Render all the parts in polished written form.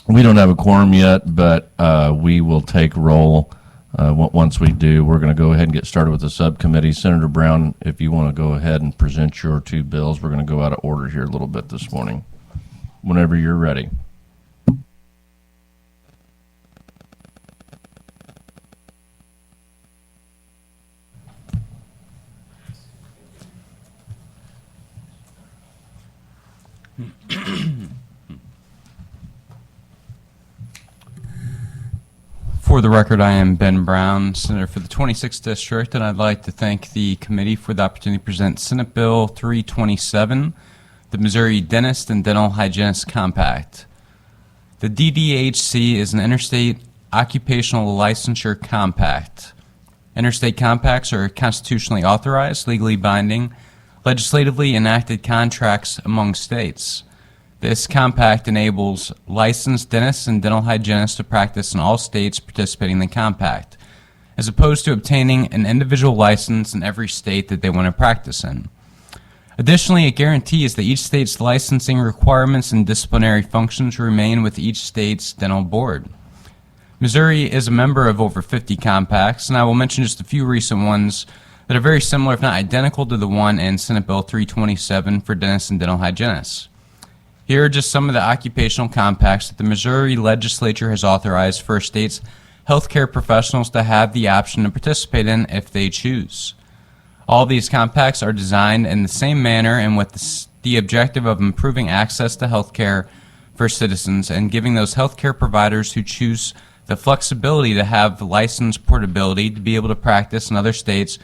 We don't have a quorum yet, but we will take roll. Once we do, we're going to go ahead and get started with the subcommittee. Senator Brown, if you want to go ahead and present your two bills, we're going to go out of order here a little bit this morning. Whenever you're ready. For the record, I am Ben Brown, Senator for the 26th District, and I'd like to thank the committee for the opportunity to present Senate Bill 327, the Missouri Dentist and Dental Hygienist Compact. The DDHC is an interstate occupational licensure compact. Interstate compacts are constitutionally authorized, legally binding, legislatively enacted contracts among states. This compact enables licensed dentists and dental hygienists to practice in all states participating in the compact, as opposed to obtaining an individual license in every state that they want to practice in. Additionally, it guarantees that each state's licensing requirements and disciplinary functions remain with each state's dental board. Missouri is a member of over 50 compacts, and I will mention just a few recent ones that are very similar, if not identical, to the one in Senate Bill 327 for dentists and dental hygienists. Here are just some of the occupational compacts that the Missouri legislature has authorized for a state's healthcare professionals to have the option to participate in if they choose. All these compacts are designed in the same manner and with the objective of improving access to healthcare for citizens and giving those healthcare providers who choose the flexibility to have license portability to be able to practice in other states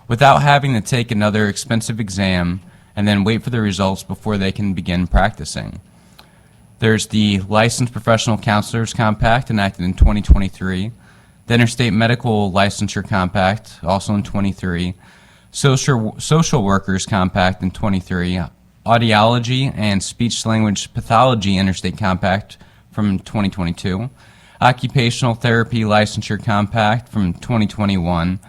without having to take another expensive exam and then wait for the results before they can begin practicing. There's the Licensed Professional Counselors Compact enacted in 2023, the Interstate Medical Licensure Compact also in 23, Social Workers Compact in 23, Audiology and Speech-Language Pathology Interstate Compact from 2022, Occupational Therapy Licensure Compact from 2021,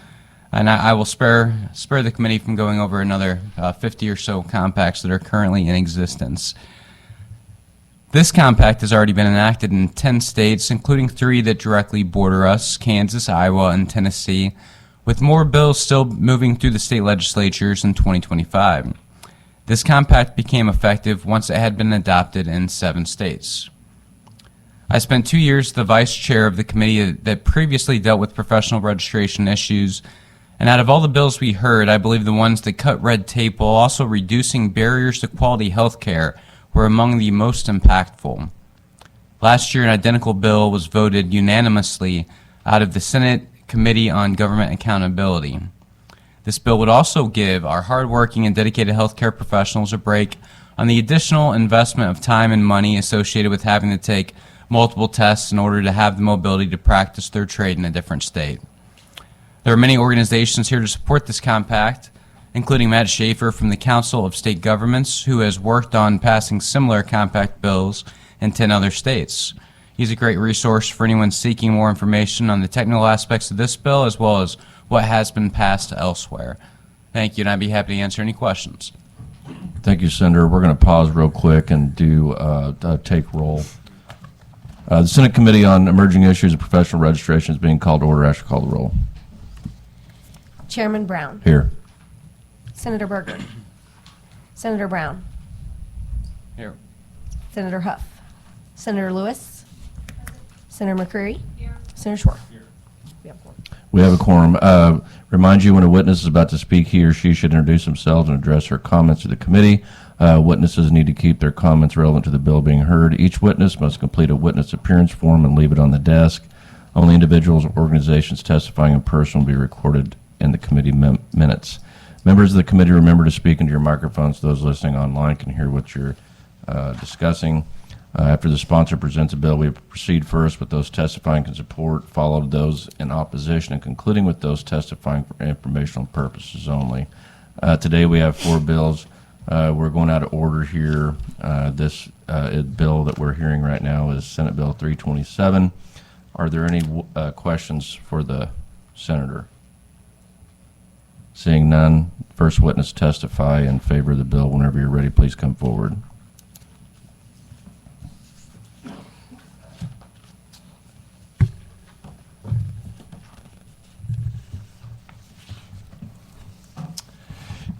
and I will spare the committee from going over another 50 or so compacts that are currently in existence. This compact has already been enacted in 10 states, including 3 that directly border us, Kansas, Iowa, and Tennessee, with more bills still moving through the state legislatures in 2025. This compact became effective once it had been adopted in 7 states. I spent 2 years as the vice chair of the committee that previously dealt with professional registration issues. And out of all the bills we heard, I believe the ones that cut red tape while also reducing barriers to quality health care were among the most impactful. Last year, an identical bill was voted unanimously out of the Senate Committee on Government Accountability. This bill would also give our hardworking and dedicated healthcare professionals a break on the additional investment of time and money associated with having to take multiple tests in order to have the mobility to practice their trade in a different state. There are many organizations here to support this compact, including Matt Schaefer from the Council of State Governments, who has worked on passing similar compact bills in 10 other states. He's a great resource for anyone seeking more information on the technical aspects of this bill, as well as what has been passed elsewhere. Thank you, and I'd be happy to answer any questions. Thank you, Senator. We're going to pause real quick and do take roll. The Senate Committee on Emerging Issues of Professional Registration is being called to order. I should call the roll. Chairman Brown. Here. Senator Berger. Senator Brown. Here. Senator Hough. Senator Lewis. Senator McCreery. Here. Senator Schwartz. Here. We have a quorum. Remind you when a witness is about to speak, he or she should introduce themselves and address their comments to the committee. Witnesses need to keep their comments relevant to the bill being heard. Each witness must complete a witness appearance form and leave it on the desk. Only individuals or organizations testifying in person will be recorded in the committee minutes. Members of the committee, remember to speak into your microphones so those listening online can hear what you're discussing. After the sponsor presents a bill, we proceed first with those testifying in support, followed those in opposition, and concluding with those testifying for informational purposes only. Today we have 4 bills. We're going out of order here. This bill that we're hearing right now is Senate Bill 327. Are there any questions for the senator? Seeing none, first witness testify in favor of the bill. Whenever you're ready, please come forward.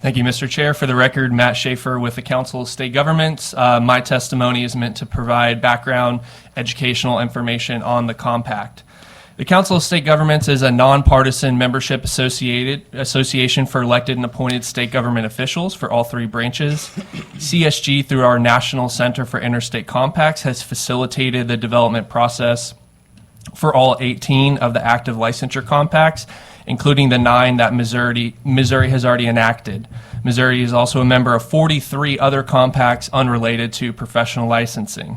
Thank you, Mr. Chair. For the record, Matt Schaefer with the Council of State Governments. My testimony is meant to provide background educational information on the compact. The Council of State Governments is a nonpartisan membership association for elected and appointed state government officials for all three branches. CSG, through our National Center for Interstate Compacts, has facilitated the development process for all 18 of the active licensure compacts, including the 9 that Missouri has already enacted. Missouri is also a member of 43 other compacts unrelated to professional licensing.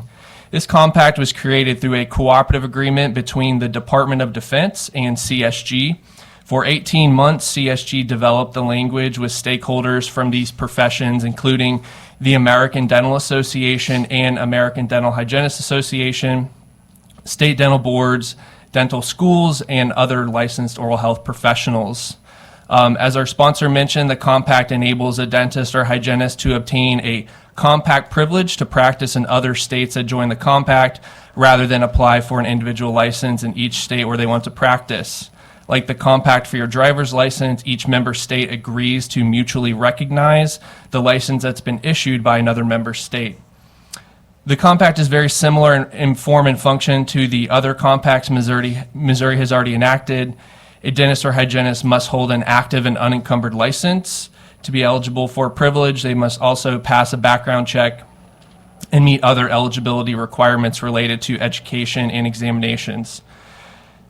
This compact was created through a cooperative agreement between the Department of Defense and CSG. For 18 months, CSG developed the language with stakeholders from these professions, including the American Dental Association and American Dental Hygienist Association, state dental boards, dental schools, and other licensed oral health professionals. As our sponsor mentioned, the compact enables a dentist or hygienist to obtain a compact privilege to practice in other states that join the compact rather than apply for an individual license in each state where they want to practice. Like the compact for your driver's license, each member state agrees to mutually recognize the license that's been issued by another member state. The compact is very similar in form and function to the other compacts Missouri has already enacted. A dentist or hygienist must hold an active and unencumbered license. To be eligible for a privilege, they must also pass a background check and meet other eligibility requirements related to education and examinations.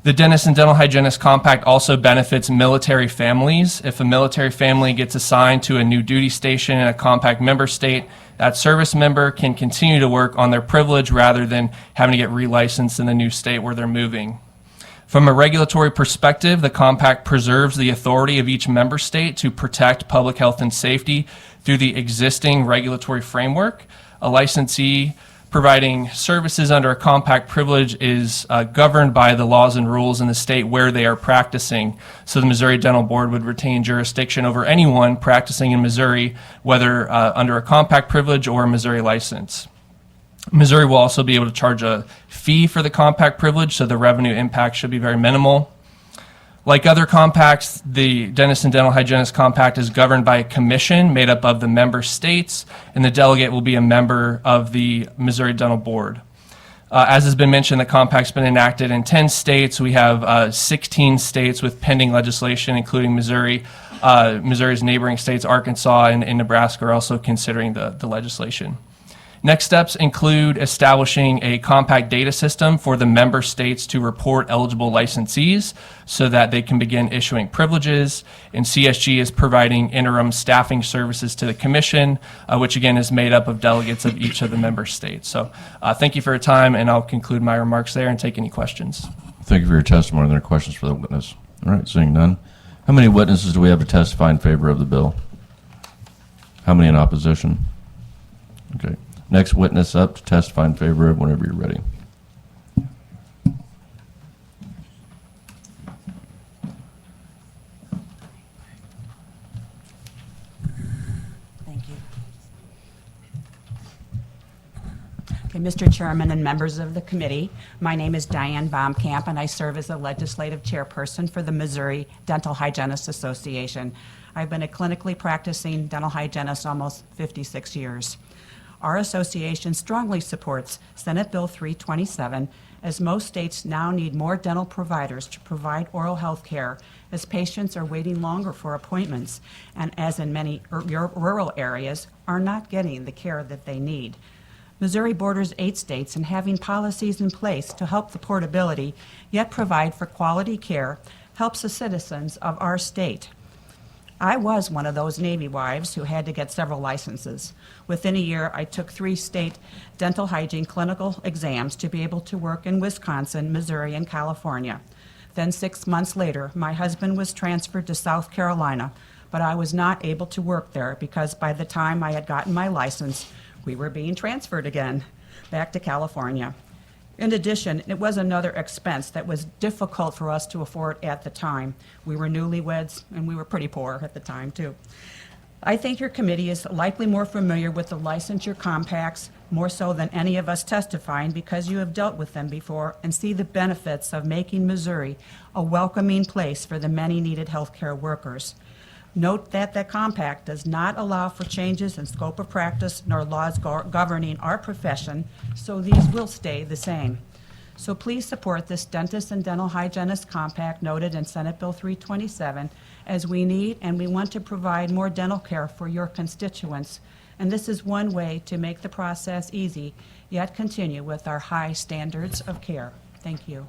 The dentist and dental hygienist compact also benefits military families. If a military family gets assigned to a new duty station in a compact member state, that service member can continue to work on their privilege rather than having to get relicensed in the new state where they're moving. From a regulatory perspective, the compact preserves the authority of each member state to protect public health and safety through the existing regulatory framework. A licensee providing services under a compact privilege is governed by the laws and rules in the state where they are practicing. So the Missouri Dental Board would retain jurisdiction over anyone practicing in Missouri, whether under a compact privilege or a Missouri license. Missouri will also be able to charge a fee for the compact privilege, so the revenue impact should be very minimal. Like other compacts, the dentist and dental hygienist compact is governed by a commission made up of the member states, and the delegate will be a member of the Missouri Dental Board. As has been mentioned, the compact's been enacted in 10 states. We have 16 states with pending legislation, including Missouri. Missouri's neighboring states, Arkansas and Nebraska, are also considering the legislation. Next steps include establishing a compact data system for the member states to report eligible licensees so that they can begin issuing privileges. And CSG is providing interim staffing services to the commission, which again is made up of delegates of each of the member states. So thank you for your time, and I'll conclude my remarks there and take any questions. Thank you for your testimony. Are there questions for the witness? All right, seeing none. How many witnesses do we have to testify in favor of the bill? How many in opposition? Okay. Next witness up to testify in favor of, whenever you're ready. Thank you. Okay, Mr. Chairman and members of the committee, my name is Diane Baumkamp, and I serve as a legislative chairperson for the Missouri Dental Hygienists Association. I've been a clinically practicing dental hygienist almost 56 years. Our association strongly supports Senate Bill 327, as most states now need more dental providers to provide oral health care, as patients are waiting longer for appointments, and as in many rural areas, are not getting the care that they need. Missouri borders 8 states, and having policies in place to help the portability, yet provide for quality care, helps the citizens of our state. I was one of those Navy wives who had to get several licenses. Within a year, I took 3 state dental hygiene clinical exams to be able to work in Wisconsin, Missouri, and California. Then 6 months later, my husband was transferred to South Carolina, but I was not able to work there because by the time I had gotten my license, we were being transferred again back to California. In addition, it was another expense that was difficult for us to afford at the time. We were newlyweds, and we were pretty poor at the time, too. I think your committee is likely more familiar with the licensure compacts, more so than any of us testifying, because you have dealt with them before and see the benefits of making Missouri a welcoming place for the many needed healthcare workers. Note that the compact does not allow for changes in scope of practice nor laws governing our profession, so these will stay the same. So please support this dentist and dental hygienist compact noted in Senate Bill 327, as we need and we want to provide more dental care for your constituents. And this is one way to make the process easy, yet continue with our high standards of care. Thank you.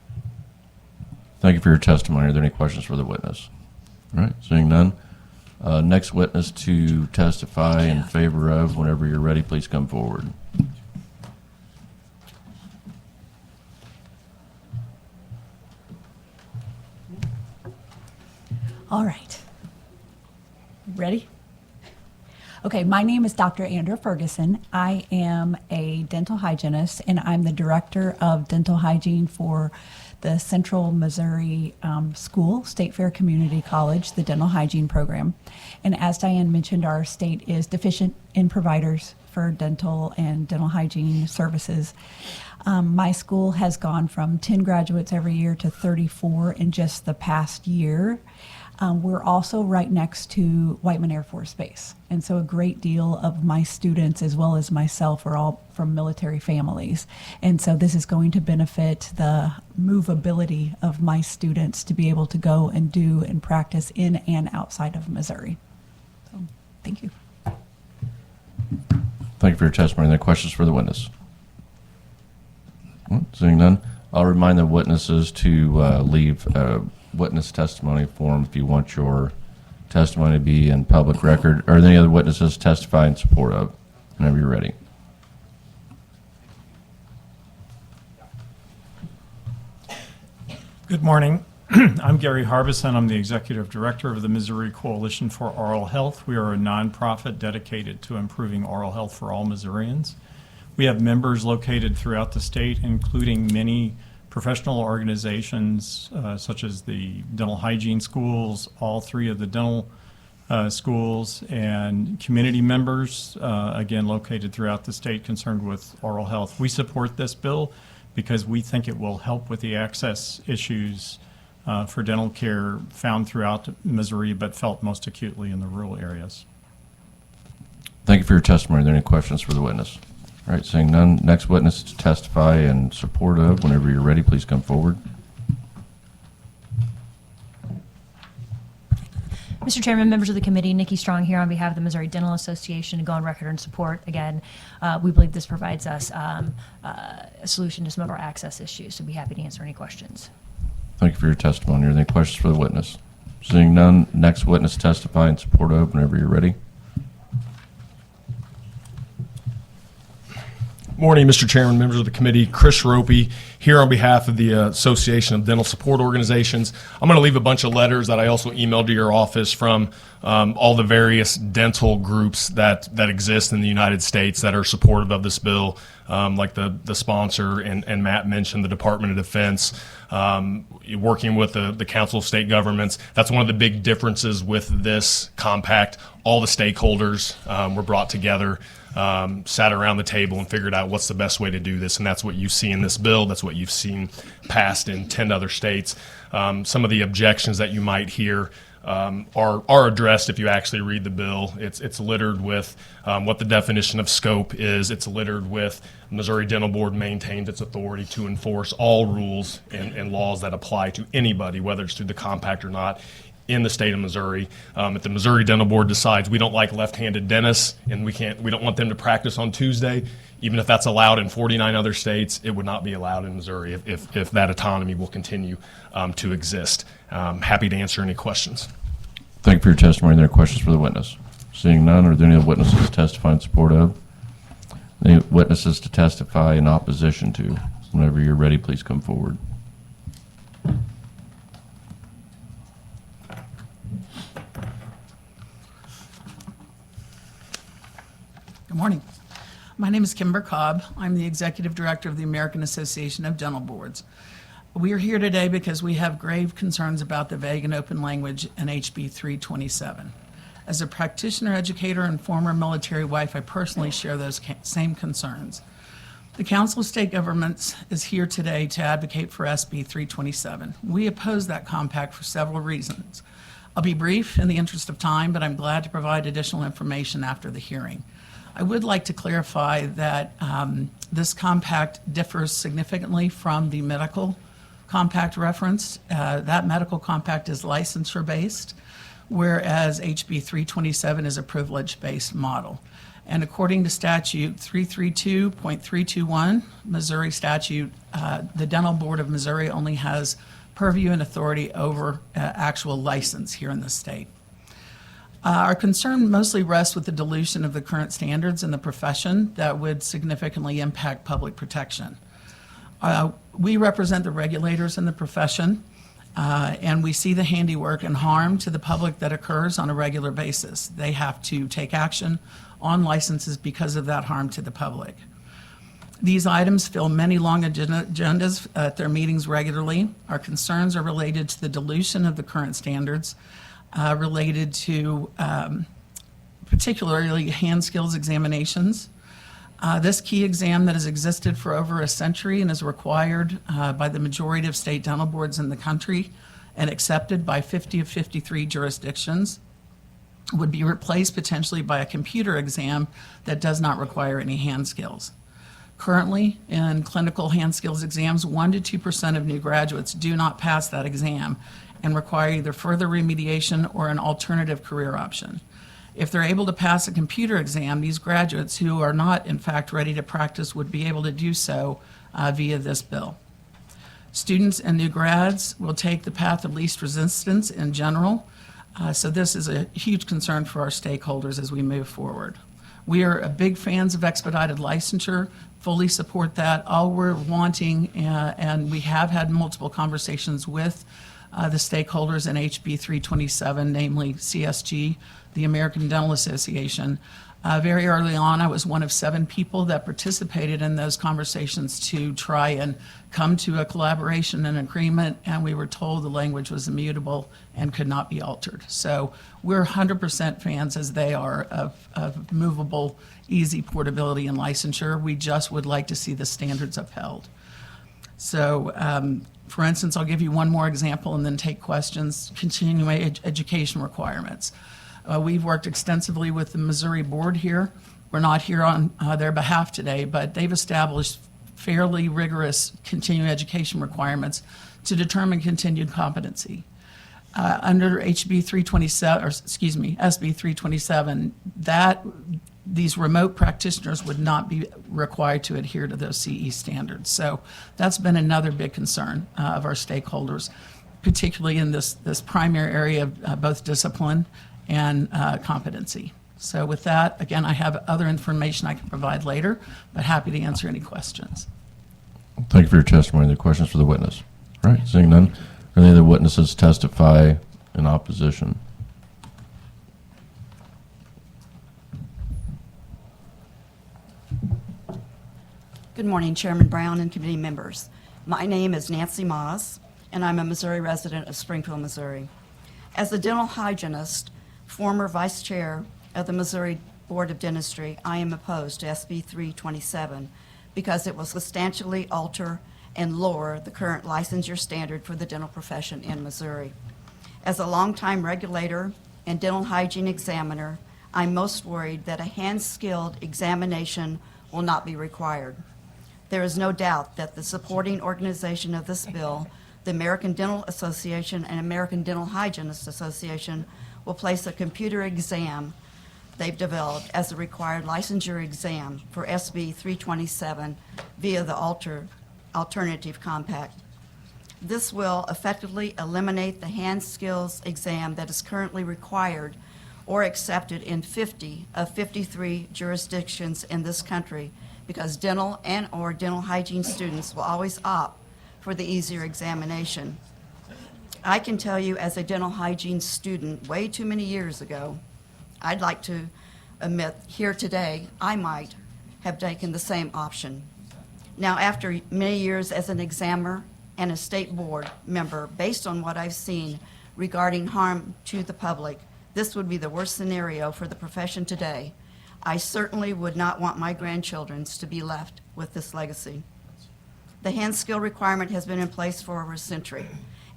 Thank you for your testimony. Are there any questions for the witness? All right, seeing none. Next witness to testify in favor of, whenever you're ready, please come forward. All right. Ready? Okay, my name is Dr. Andrea Ferguson. I am a dental hygienist, and I'm the director of dental hygiene for the Central Missouri School, State Fair Community College, the dental hygiene program. And as Diane mentioned, our state is deficient in providers for dental and dental hygiene services. My school has gone from 10 graduates every year to 34 in just the past year. We're also right next to Whiteman Air Force Base. And so a great deal of my students, as well as myself, are all from military families. And so this is going to benefit the movability of my students to be able to go and do and practice in and outside of Missouri. So, thank you. Thank you for your testimony. Are there questions for the witness? Seeing none, I'll remind the witnesses to leave witness testimony form if you want your testimony to be in public record. Are there any other witnesses testify in support of? Whenever you're ready. Good morning. I'm Gary Harbison. I'm the Executive Director of the Missouri Coalition for Oral Health. We are a nonprofit dedicated to improving oral health for all Missourians. We have members located throughout the state, including many professional organizations such as the dental hygiene schools, all three of the dental schools, and community members, again, located throughout the state concerned with oral health. We support this bill because we think it will help with the access issues for dental care found throughout Missouri, but felt most acutely in the rural areas. Thank you for your testimony. Are there any questions for the witness? All right, seeing none, next witness to testify in support of, whenever you're ready, please come forward. Mr. Chairman, members of the committee, Nikki Strong here on behalf of the Missouri Dental Association to go on record in support. Again, we believe this provides us a solution to some of our access issues, so be happy to answer any questions. Thank you for your testimony. Are there any questions for the witness? Seeing none, next witness to testify in support of, whenever you're ready. Morning, Mr. Chairman, members of the committee. Chris Ropey here on behalf of the Association of Dental Support Organizations. I'm going to leave a bunch of letters that I also emailed to your office from all the various dental groups that exist in the United States that are supportive of this bill, like the sponsor, and Matt mentioned the Department of Defense, working with the Council of State Governments. That's one of the big differences with this compact. All the stakeholders were brought together, sat around the table and figured out what's the best way to do this, and that's what you see in this bill. That's what you've seen passed in 10 other states. Some of the objections that you might hear are addressed if you actually read the bill. It's littered with what the definition of scope is. It's littered with Missouri Dental Board maintains its authority to enforce all rules and laws that apply to anybody, whether it's through the compact or not, in the state of Missouri. If the Missouri Dental Board decides we don't like left-handed dentists and we don't want them to practice on Tuesday, even if that's allowed in 49 other states, it would not be allowed in Missouri if that autonomy will continue to exist. Happy to answer any questions. Thank you for your testimony. Are there questions for the witness? Seeing none, are there any witnesses to testify in support of? Any witnesses to testify in opposition to? Whenever you're ready, please come forward. Good morning. My name is Kimber Cobb. I'm the Executive Director of the American Association of Dental Boards. We are here today because we have grave concerns about the vague and open language in HB 327. As a practitioner, educator, and former military wife, I personally share those same concerns. The Council of State Governments is here today to advocate for SB 327. We oppose that compact for several reasons. I'll be brief in the interest of time, but I'm glad to provide additional information after the hearing. I would like to clarify that this compact differs significantly from the medical compact referenced. That medical compact is licensure-based, whereas HB 327 is a privilege-based model. And according to statute 332.321, Missouri statute, the Dental Board of Missouri only has purview and authority over actual license here in the state. Our concern mostly rests with the dilution of the current standards in the profession that would significantly impact public protection. We represent the regulators in the profession, and we see the handiwork and harm to the public that occurs on a regular basis. They have to take action on licenses because of that harm to the public. These items fill many long agendas at their meetings regularly. Our concerns are related to the dilution of the current standards, related to particularly hand skills examinations. This key exam that has existed for over a century and is required by the majority of state dental boards in the country and accepted by 50 of 53 jurisdictions would be replaced potentially by a computer exam that does not require any hand skills. Currently, in clinical hand skills exams, 1% to 2% of new graduates do not pass that exam and require either further remediation or an alternative career option. If they're able to pass a computer exam, these graduates who are not, in fact, ready to practice would be able to do so via this bill. Students and new grads will take the path of least resistance in general, so this is a huge concern for our stakeholders as we move forward. We are big fans of expedited licensure, fully support that. All we're wanting, and we have had multiple conversations with the stakeholders in HB 327, namely CSG, the American Dental Association. Very early on, I was one of 7 people that participated in those conversations to try and come to a collaboration and agreement, and we were told the language was immutable and could not be altered. So we're 100% fans, as they are, of movable, easy portability and licensure. We just would like to see the standards upheld. So, for instance, I'll give you one more example and then take questions. Continuing education requirements. We've worked extensively with the Missouri board here. We're not here on their behalf today, but they've established fairly rigorous continuing education requirements to determine continued competency. Under HB 327, or excuse me, SB 327, these remote practitioners would not be required to adhere to those CE standards. So that's been another big concern of our stakeholders, particularly in this primary area of both discipline and competency. So with that, again, I have other information I can provide later, but happy to answer any questions. Thank you for your testimony. Are there questions for the witness? All right, seeing none. Are any of the witnesses testify in opposition? Good morning, Chairman Brown and committee members. My name is Nancy Moss, and I'm a Missouri resident of Springfield, Missouri. As a dental hygienist, former vice chair of the Missouri Board of Dentistry, I am opposed to SB 327 because it will substantially alter and lower the current licensure standard for the dental profession in Missouri. As a longtime regulator and dental hygiene examiner, I'm most worried that a hand-skilled examination will not be required. There is no doubt that the supporting organization of this bill, the American Dental Association and American Dental Hygienists Association, will place a computer exam they've developed as a required licensure exam for SB 327 via the alternative compact. This will effectively eliminate the hand skills exam that is currently required or accepted in 50 of 53 jurisdictions in this country, because dental and or dental hygiene students will always opt for the easier examination. I can tell you, as a dental hygiene student way too many years ago, I'd like to admit here today I might have taken the same option. Now, after many years as an examiner and a state board member, based on what I've seen regarding harm to the public, this would be the worst scenario for the profession today. I certainly would not want my grandchildren to be left with this legacy. The hand skill requirement has been in place for over a century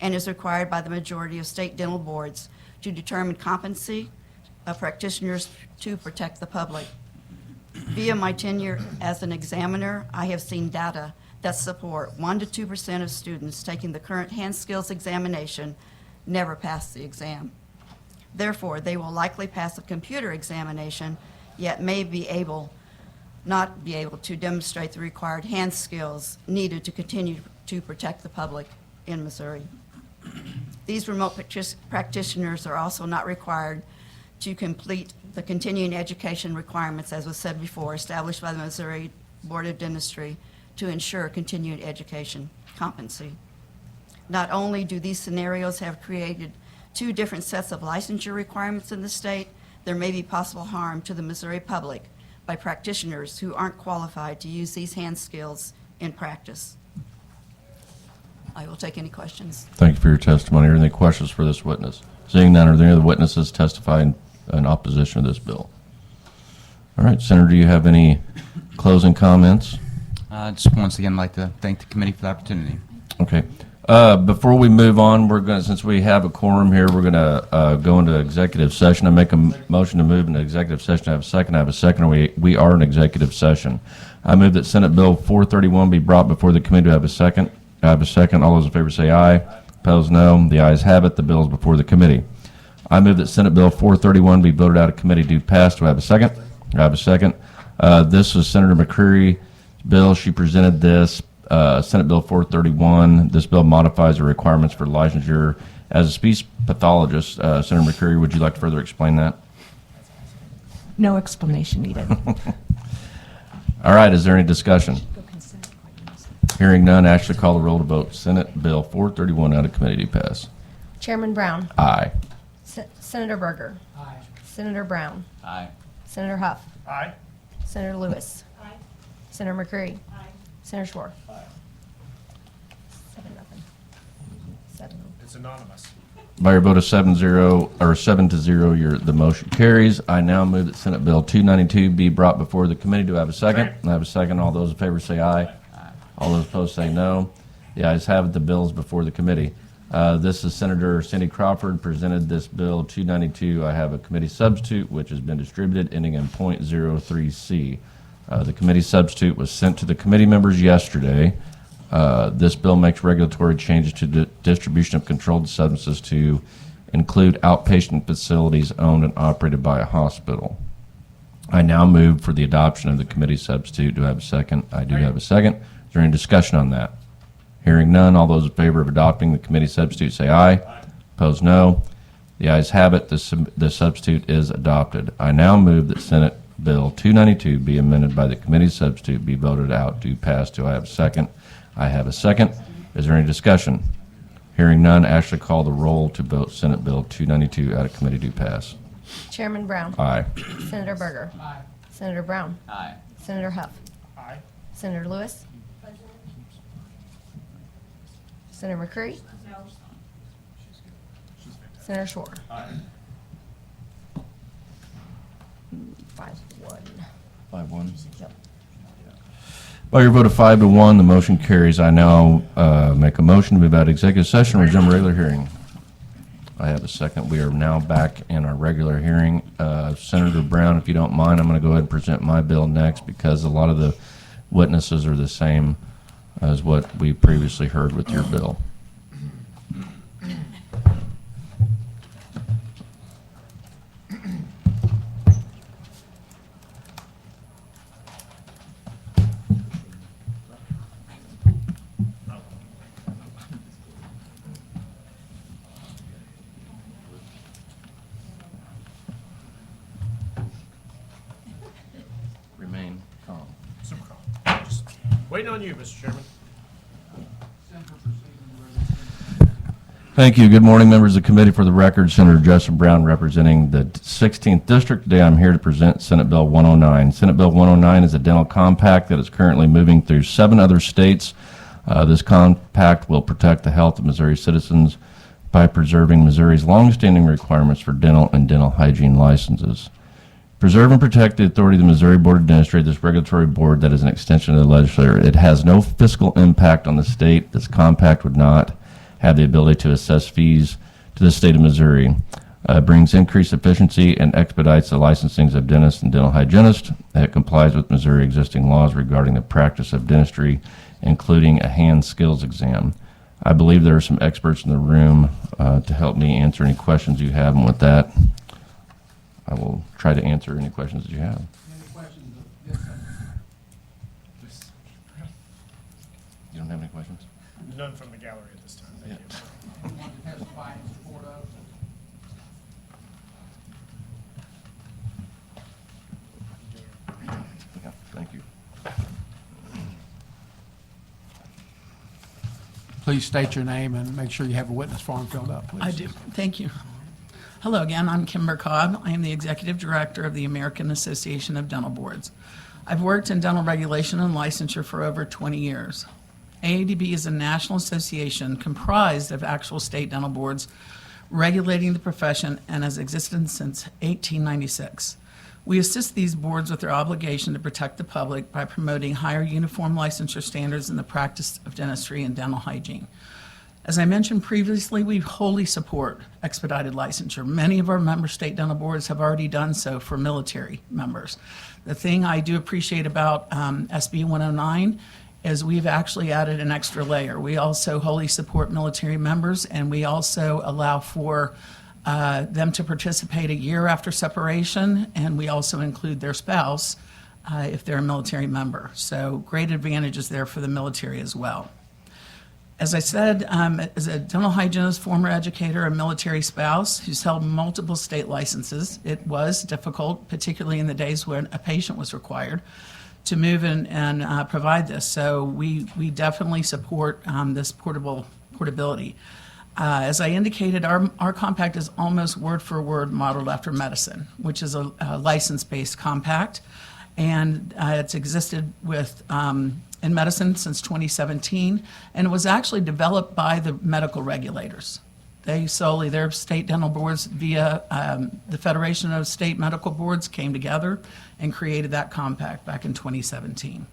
and is required by the majority of state dental boards to determine competency of practitioners to protect the public. Via my tenure as an examiner, I have seen data that support 1% to 2% of students taking the current hand skills examination never pass the exam. Therefore, they will likely pass a computer examination, yet may not be able to demonstrate the required hand skills needed to continue to protect the public in Missouri. These remote practitioners are also not required to complete the continuing education requirements, as was said before, established by the Missouri Board of Dentistry to ensure continuing education competency. Not only do these scenarios have created two different sets of licensure requirements in the state, there may be possible harm to the Missouri public by practitioners who aren't qualified to use these hand skills in practice. I will take any questions. Thank you for your testimony. Are there any questions for this witness? Seeing none, are there any other witnesses testifying in opposition to this bill? All right, Senator, do you have any closing comments? Just once again, I'd like to thank the committee for the opportunity. Okay. Before we move on, since we have a quorum here, we're going to go into executive session. I make a motion to move into executive session. I have a second. We are in executive session. I move that Senate Bill 431 be brought before the committee. Do I have a second? I have a second. All those in favor say aye. Opposed, no. The ayes have it. The bill is before the committee. I move that Senate Bill 431 be voted out of committee. Do pass. Do I have a second? I have a second. This is Senator McCreery's bill. She presented this. Senate Bill 431. This bill modifies the requirements for licensure as a speech pathologist. Senator McCreery, would you like to further explain that? No explanation needed. All right. Is there any discussion? Hearing none, Ashley, call the roll to vote Senate Bill 431 out of committee. Do pass. Chairman Brown. Aye. Senator Berger. Aye. Senator Brown. Aye. Senator Hough. Aye. Senator Lewis. Aye. Senator McCreery. Aye. Senator Schwarr. Aye. 7-0. 7-0. It's anonymous. By your vote of 7-0 or 7-0, the motion carries. I now move that Senate Bill 292 be brought before the committee. Do I have a second? I have a second. All those in favor say aye. All those opposed say no. The ayes have it. The bill is before the committee. This is Senator Cindy Crawford presented this bill 292. I have a committee substitute which has been distributed ending in .03C. The committee substitute was sent to the committee members yesterday. This bill makes regulatory changes to the distribution of controlled substances to include outpatient facilities owned and operated by a hospital. I now move for the adoption of the committee substitute. Do I have a second? I do have a second. Is there any discussion on that? Hearing none, all those in favor of adopting the committee substitute say aye. Opposed, no. The ayes have it. The substitute is adopted. I now move that Senate Bill 292 be amended by the committee substitute be voted out. Do pass. Do I have a second? I have a second. Is there any discussion? Hearing none, Ashley, call the roll to vote Senate Bill 292 out of committee. Do pass. Chairman Brown. Aye. Senator Berger. Aye. Senator Brown. Aye. Senator Hough. Aye. Senator Lewis. Senator McCreery. No. Senator Schwarr. Aye. 5-1. 5-1. Yep. By your vote of 5-1, the motion carries. I now make a motion to move out of executive session and resume regular hearing. I have a second. We are now back in our regular hearing. Senator Brown, if you don't mind, I'm going to go ahead and present my bill next because a lot of the witnesses are the same as what we previously heard with your bill. Remain calm. Super calm. Just waiting on you, Mr. Chairman. Thank you. Good morning, members of the committee. For the record, Senator Justin Brown representing the 16th District. Today I'm here to present Senate Bill 109. Senate Bill 109 is a dental compact that is currently moving through 7 other states. This compact will protect the health of Missouri citizens by preserving Missouri's longstanding requirements for dental and dental hygiene licenses. Preserve and protect the authority of the Missouri Board of Dentistry, this regulatory board that is an extension of the legislature. It has no fiscal impact on the state. This compact would not have the ability to assess fees to the state of Missouri. brings increased efficiency and expedites the licensings of dentists and dental hygienists. It complies with Missouri existing laws regarding the practice of dentistry, including a hand skills exam. I believe there are some experts in the room to help me answer any questions you have, and with that, I will try to answer any questions that you have. Any questions of this? You don't have any questions? None from the gallery at this time. Thank you. Want to testify in support of? Yeah, thank you. Please state your name and make sure you have a witness form filled out, please. I do. Thank you. Hello again. I'm Kimber Cobb. I am the Executive Director of the American Association of Dental Boards. I've worked in dental regulation and licensure for over 20 years. AADB is a national association comprised of actual state dental boards regulating the profession and has existed since 1896. We assist these boards with their obligation to protect the public by promoting higher uniform licensure standards in the practice of dentistry and dental hygiene. As I mentioned previously, we wholly support expedited licensure. Many of our member state dental boards have already done so for military members. The thing I do appreciate about SB109 is we've actually added an extra layer. We also wholly support military members, and we also allow for them to participate a year after separation, and we also include their spouse if they're a military member. So great advantages there for the military as well. As I said, as a dental hygienist, former educator, a military spouse who's held multiple state licenses, it was difficult, particularly in the days when a patient was required, to move in and provide this. So we definitely support this portability. As I indicated, our compact is almost word for word modeled after medicine, which is a license-based compact, and it's existed with in medicine since 2017, and it was actually developed by the medical regulators. They solely, their state dental boards via the Federation of State Medical Boards came together and created that compact back in 2017.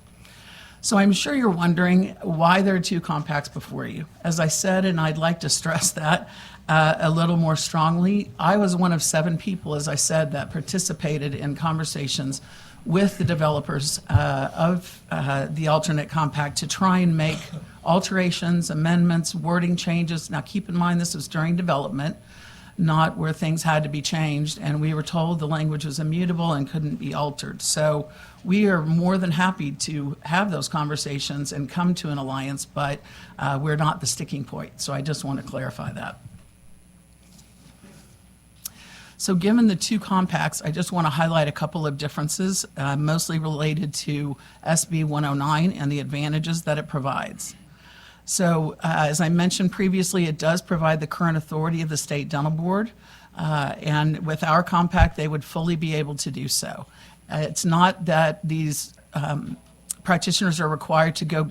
So I'm sure you're wondering why there are two compacts before you. As I said, and I'd like to stress that a little more strongly, I was one of 7 people, as I said, that participated in conversations with the developers of the alternate compact to try and make alterations, amendments, wording changes. Now keep in mind this was during development, not where things had to be changed, and we were told the language was immutable and couldn't be altered. So we are more than happy to have those conversations and come to an alliance, but we're not the sticking point. So I just want to clarify that. So given the two compacts, I just want to highlight a couple of differences, mostly related to SB 109 and the advantages that it provides. So as I mentioned previously, it does provide the current authority of the State Dental Board, and with our compact, they would fully be able to do so. It's not that these practitioners are required to go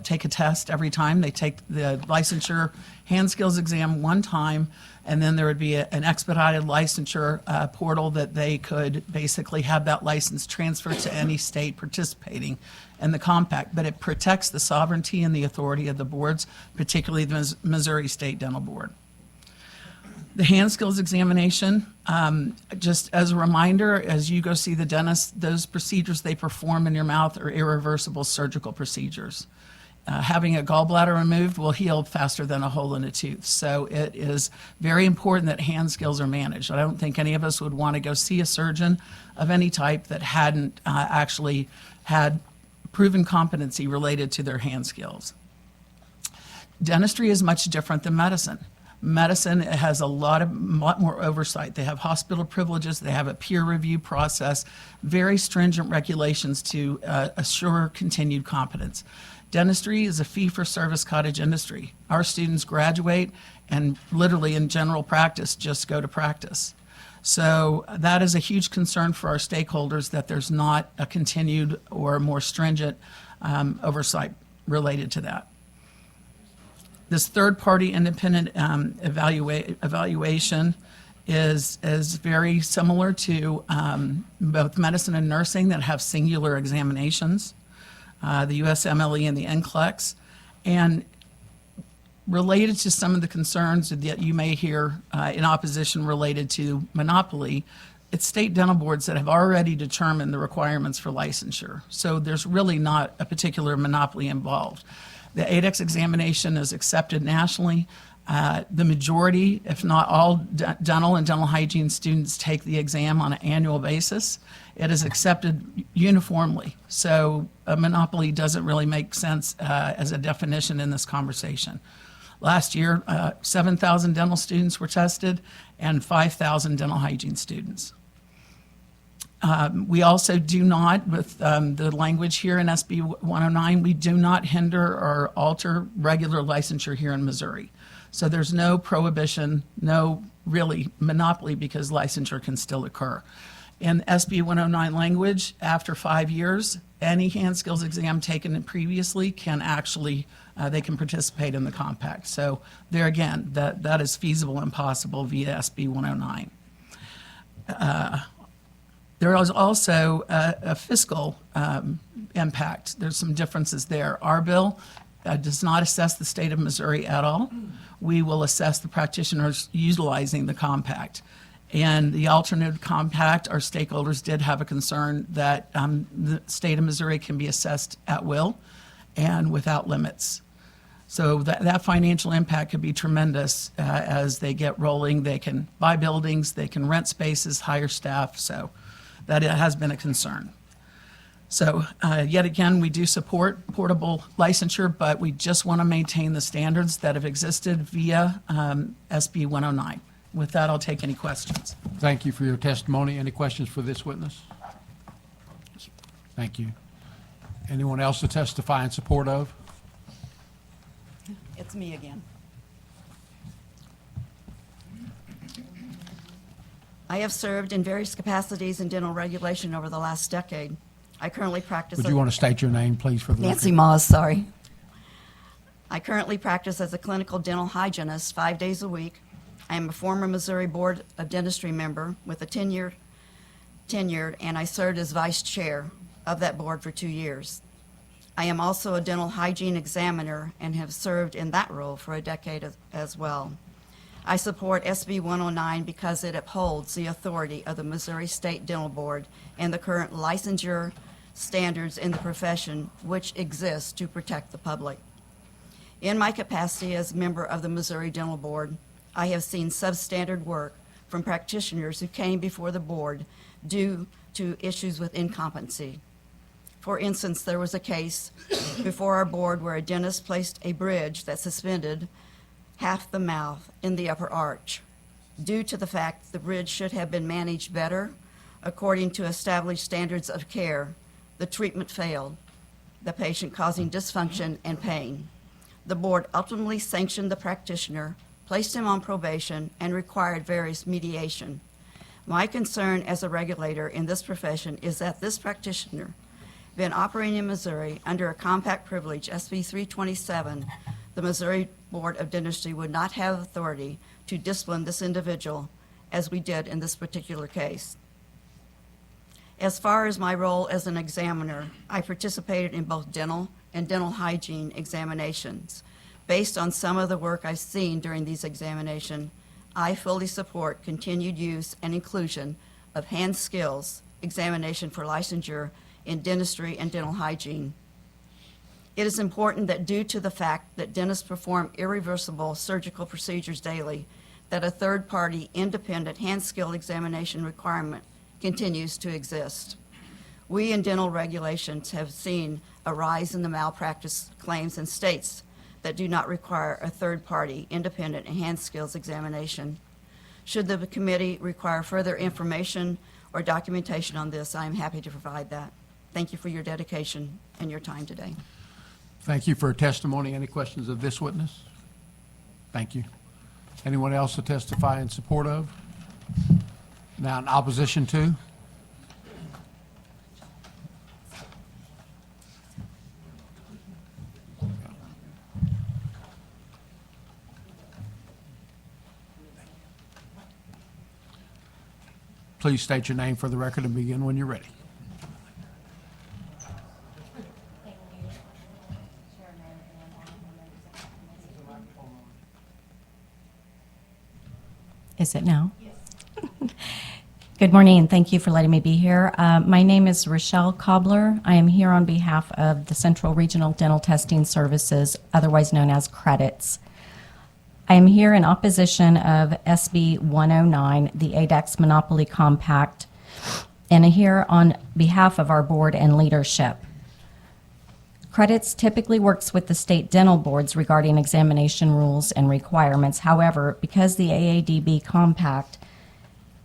take a test every time. They take the licensure hand skills exam one time, and then there would be an expedited licensure portal that they could basically have that license transferred to any state participating in the compact. But it protects the sovereignty and the authority of the boards, particularly the Missouri State Dental Board. The hand skills examination, just as a reminder, as you go see the dentist, those procedures they perform in your mouth are irreversible surgical procedures. Having a gallbladder removed will heal faster than a hole in a tooth. So it is very important that hand skills are managed. I don't think any of us would want to go see a surgeon of any type that hadn't actually had proven competency related to their hand skills. Dentistry is much different than medicine. Medicine has a lot more oversight. They have hospital privileges. They have a peer review process, very stringent regulations to assure continued competence. Dentistry is a fee-for-service cottage industry. Our students graduate and literally in general practice just go to practice. So that is a huge concern for our stakeholders, that there's not a continued or more stringent oversight related to that. This third-party independent evaluation is very similar to both medicine and nursing that have singular examinations, the USMLE and the NCLEX. And Related to some of the concerns that you may hear in opposition related to monopoly, it's state dental boards that have already determined the requirements for licensure. So there's really not a particular monopoly involved. The ADEX examination is accepted nationally. The majority, if not all, dental and dental hygiene students take the exam on an annual basis. It is accepted uniformly. So a monopoly doesn't really make sense as a definition in this conversation. Last year, 7,000 dental students were tested and 5,000 dental hygiene students. We also do not, with the language here in SB 109, we do not hinder or alter regular licensure here in Missouri. So there's no prohibition, no really monopoly, because licensure can still occur. In SB 109 language, after 5 years, any hand skills exam taken previously can actually, they can participate in the compact. So there again, that is feasible and possible via SB 109. There is also a fiscal impact. There's some differences there. Our bill does not assess the state of Missouri at all. We will assess the practitioners utilizing the compact. And the alternate compact, our stakeholders did have a concern that the state of Missouri can be assessed at will and without limits. So that financial impact could be tremendous as they get rolling. They can buy buildings, they can rent spaces, hire staff. So that has been a concern. So yet again, we do support portable licensure, but we just want to maintain the standards that have existed via SB 109. With that, I'll take any questions. Thank you for your testimony. Any questions for this witness? Thank you. Anyone else to testify in support of? It's me again. I have served in various capacities in dental regulation over the last decade. I currently practice. Would you want to state your name, please, for the Nancy record? Moss, sorry. I currently practice as a clinical dental hygienist 5 days a week. I am a former Missouri Board of Dentistry member with a 10-year tenure, and I served as vice chair of that board for 2 years. I am also a dental hygiene examiner and have served in that role for a decade as well. I support SB 109 because it upholds the authority of the Missouri State Dental Board and the current licensure standards in the profession which exist to protect the public. In my capacity as member of the Missouri Dental Board, I have seen substandard work from practitioners who came before the board due to issues with incompetency. For instance, there was a case before our board where a dentist placed a bridge that suspended half the mouth in the upper arch. Due to the fact the bridge should have been managed better, according to established standards of care, the treatment failed, the patient causing dysfunction and pain. The board ultimately sanctioned the practitioner, placed him on probation, and required various mediation. My concern as a regulator in this profession is that this practitioner, been operating in Missouri under a compact privilege, SB327, the Missouri Board of Dentistry would not have authority to discipline this individual as we did in this particular case. As far as my role as an examiner, I participated in both dental and dental hygiene examinations. Based on some of the work I've seen during these examinations, I fully support continued use and inclusion of hand skills examination for licensure in dentistry and dental hygiene. It is important that due to the fact that dentists perform irreversible surgical procedures daily, that a third-party independent hand skill examination requirement continues to exist. We in dental regulations have seen a rise in the malpractice claims in states that do not require a third-party independent hand skills examination. Should the committee require further information or documentation on this, I am happy to provide that. Thank you for your dedication and your time today. Thank you for your testimony. Any questions of this witness? Thank you. Anyone else to testify in support of? Now in opposition to? Please state your name for the record and begin when you're ready. Is it now? Yes. Good morning, and thank you for letting me be here. My name is Rochelle Cobbler. I am here on behalf of the Central Regional Dental Testing Services, otherwise known as credits. I am here in opposition of SB 109, the ADEX Monopoly Compact, and here on behalf of our board and leadership. Credits typically works with the state dental boards regarding examination rules and requirements. However, because the AADB Compact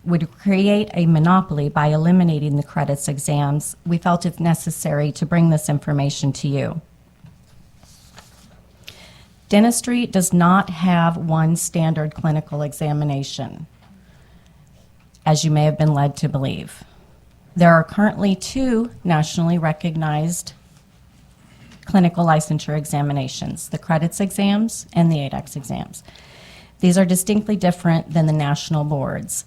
would create a monopoly by eliminating the credits exams, we felt it necessary to bring this information to you. Dentistry does not have one standard clinical examination, as you may have been led to believe. There are currently 2 nationally recognized clinical licensure examinations, the credits exams and the ADEX exams. These are distinctly different than the national boards.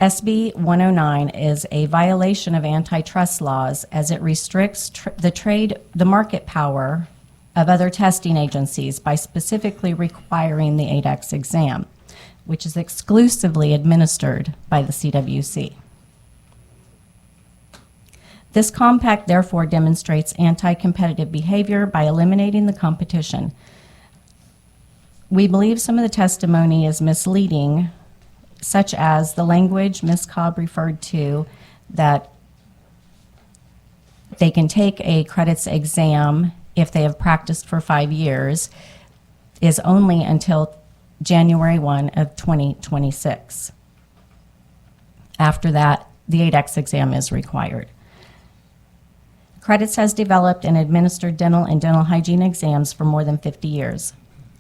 SB 109 is a violation of antitrust laws as it restricts the market power of other testing agencies by specifically requiring the ADEX exam, which is exclusively administered by the CWC. This compact therefore demonstrates anti-competitive behavior by eliminating the competition. We believe some of the testimony is misleading, such as the language Ms. Cobb referred to, that they can take a credits exam if they have practiced for 5 years, is only until January 1 of 2026. After that, the ADEX exam is required. Credits has developed and administered dental and dental hygiene exams for more than 50 years.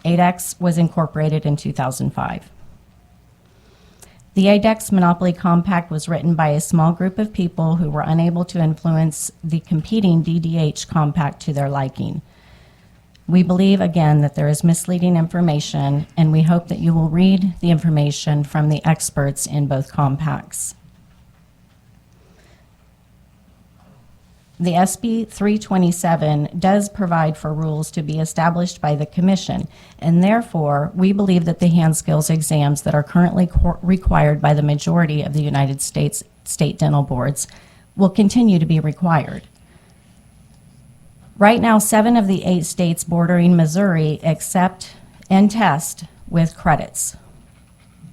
ADEX was incorporated in 2005. The ADEX Monopoly Compact was written by a small group of people who were unable to influence the competing DDH compact to their liking. We believe, again, that there is misleading information, and we hope that you will read the information from the experts in both compacts. The SB327 does provide for rules to be established by the Commission, and therefore, we believe that the hand skills exams that are currently required by the majority of the United States state dental boards will continue to be required. Right now, 7 of the 8 states bordering Missouri accept and test with credits.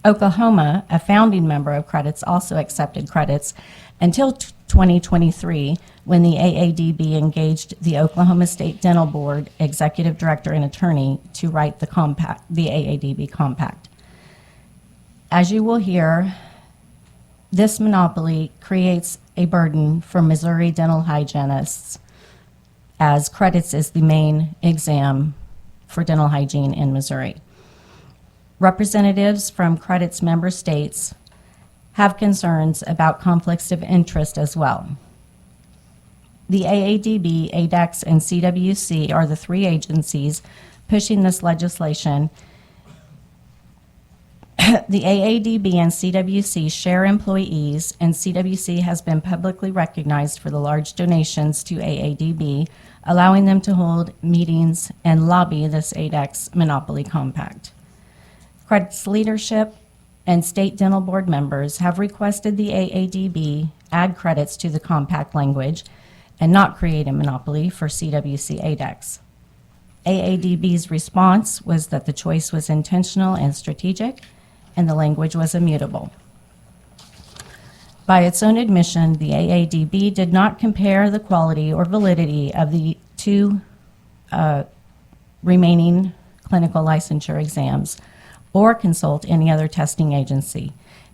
Oklahoma, a founding member of credits, also accepted credits until 2023, when the AADB engaged the Oklahoma State Dental Board executive director and attorney to write the AADB compact. As you will hear, this monopoly creates a burden for Missouri dental hygienists, as credits is the main exam for dental hygiene in Missouri. Representatives from credits member states have concerns about conflicts of interest as well. The AADB, ADEX, and CWC are the 3 agencies pushing this legislation. The AADB and CWC share employees, and CWC has been publicly recognized for the large donations to AADB, allowing them to hold meetings and lobby this ADEX monopoly compact. Credits leadership and state dental board members have requested the AADB add credits to the compact language and not create a monopoly for CWC ADEX. AADB's response was that the choice was intentional and strategic, and the language was immutable. By its own admission, the AADB did not compare the quality or validity of the 2 remaining clinical licensure exams or consult any other testing agency,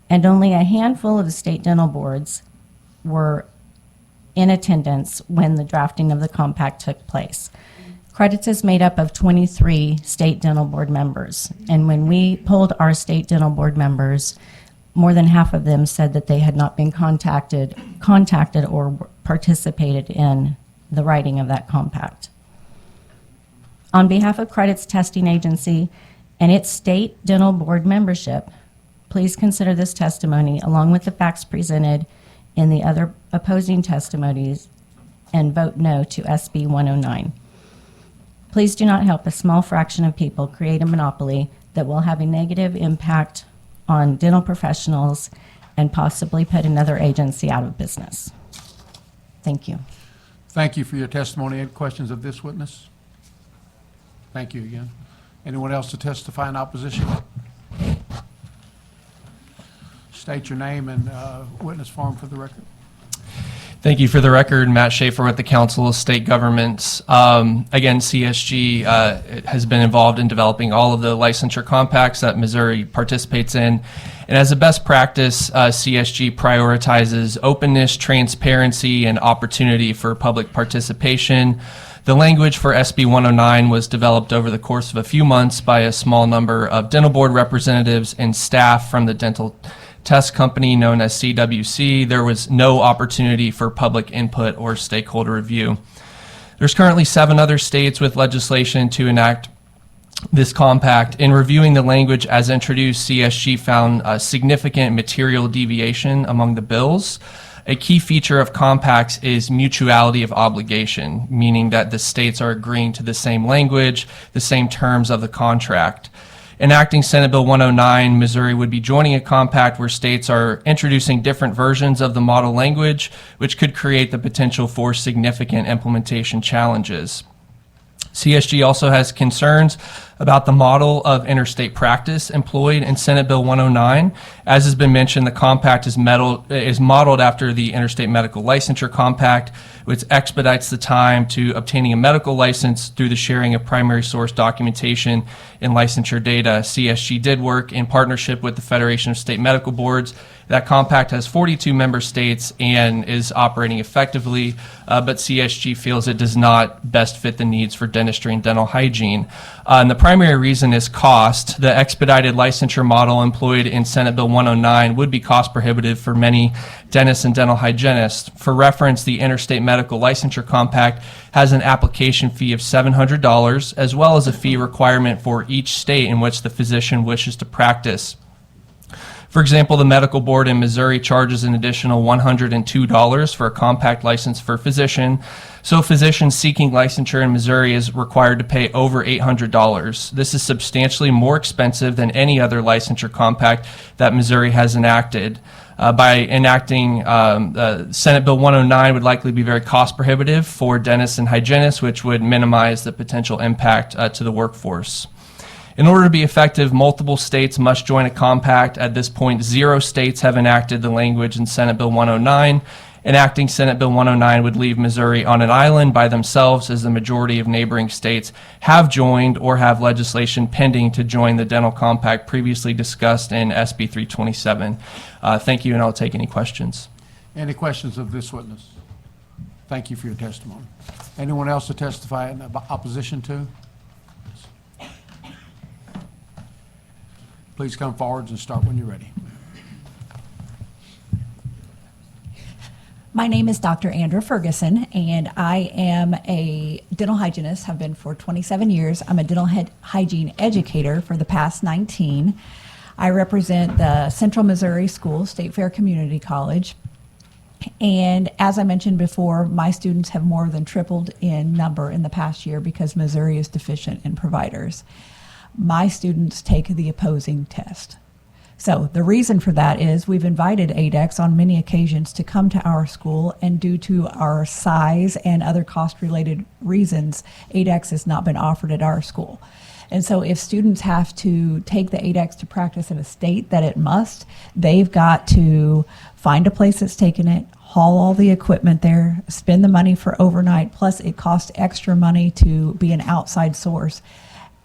and only a handful of the state dental boards were in attendance when the drafting of the compact took place. Credits is made up of 23 state dental board members, and when we polled our state dental board members, more than half of them said that they had not been contacted or participated in the writing of that compact. On behalf of Credits Testing Agency and its state dental board membership, please consider this testimony along with the facts presented in the other opposing testimonies and vote no to SB 109. Please do not help a small fraction of people create a monopoly that will have a negative impact on dental professionals and possibly put another agency out of business. Thank you. Thank you for your testimony. Any questions of this witness? Thank you again. Anyone else to testify in opposition? State your name and witness form for the record. Thank you. For the record, Matt Schaefer with the Council of State Governments. Again, CSG has been involved in developing all of the licensure compacts that Missouri participates in. And as a best practice, CSG prioritizes openness, transparency, and opportunity for public participation. The language for SB109 was developed over the course of a few months by a small number of dental board representatives and staff from the dental test company known as CWC. There was no opportunity for public input or stakeholder review. There's currently 7 other states with legislation to enact this compact. In reviewing the language as introduced, CSG found a significant material deviation among the bills. A key feature of compacts is mutuality of obligation, meaning that the states are agreeing to the same language, the same terms of the contract. Enacting Senate Bill 109, Missouri would be joining a compact where states are introducing different versions of the model language, which could create the potential for significant implementation challenges. CSG also has concerns about the model of interstate practice employed in Senate Bill 109. As has been mentioned, the compact is modeled after the Interstate Medical Licensure Compact, which expedites the time to obtaining a medical license through the sharing of primary source documentation and licensure data. CSG did work in partnership with the Federation of State Medical Boards. That compact has 42 member states and is operating effectively, but CSG feels it does not best fit the needs for dentistry and dental hygiene. And the primary reason is cost. The expedited licensure model employed in Senate Bill 109 would be cost prohibitive for many dentists and dental hygienists. For reference, the Interstate Medical Licensure Compact has an application fee of $700, as well as a fee requirement for each state in which the physician wishes to practice. For example, the medical board in Missouri charges an additional $102 for a compact license for a physician. So a physician seeking licensure in Missouri is required to pay over $800. This is substantially more expensive than any other licensure compact that Missouri has enacted. By enacting Senate Bill 109 would likely be very cost prohibitive for dentists and hygienists, which would minimize the potential impact to the workforce. In order to be effective, multiple states must join a compact. At this point, 0 states have enacted the language in Senate Bill 109. Enacting Senate Bill 109 would leave Missouri on an island by themselves, as the majority of neighboring states have joined or have legislation pending to join the dental compact previously discussed in SB327. Thank you, and I'll take any questions. Any questions of this witness? Thank you for your testimony. Anyone else to testify in opposition to? Please come forward and start when you're ready. My name is Dr. Andrea Ferguson, and I am a dental hygienist, have been for 27 years. I'm a dental hygiene educator for the past 19. I represent the Central Missouri School, State Fair Community College. And as I mentioned before, my students have more than tripled in number in the past year because Missouri is deficient in providers. My students take the opposing test. So the reason for that is we've invited ADEX on many occasions to come to our school, and due to our size and other cost-related reasons, ADEX has not been offered at our school. And so if students have to take the ADEX to practice in a state that it must, they've got to find a place that's taken it, haul all the equipment there, spend the money for overnight, plus it costs extra money to be an outside source.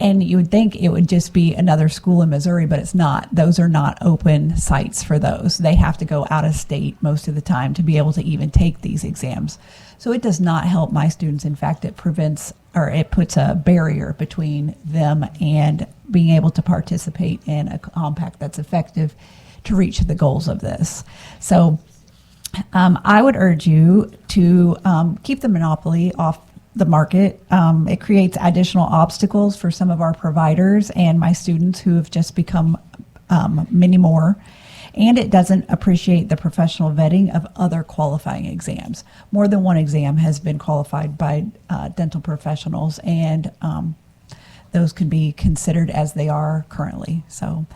And you would think it would just be another school in Missouri, but it's not. Those are not open sites for those. They have to go out of state most of the time to be able to even take these exams. So it does not help my students. In fact, it prevents, or it puts a barrier between them and being able to participate in a compact that's effective to reach the goals of this. So I would urge you to keep the monopoly off the market. It creates additional obstacles for some of our providers and my students who have just become many more. And it doesn't appreciate the professional vetting of other qualifying exams. More than one exam has been qualified by dental professionals, and those can be considered as they are currently. So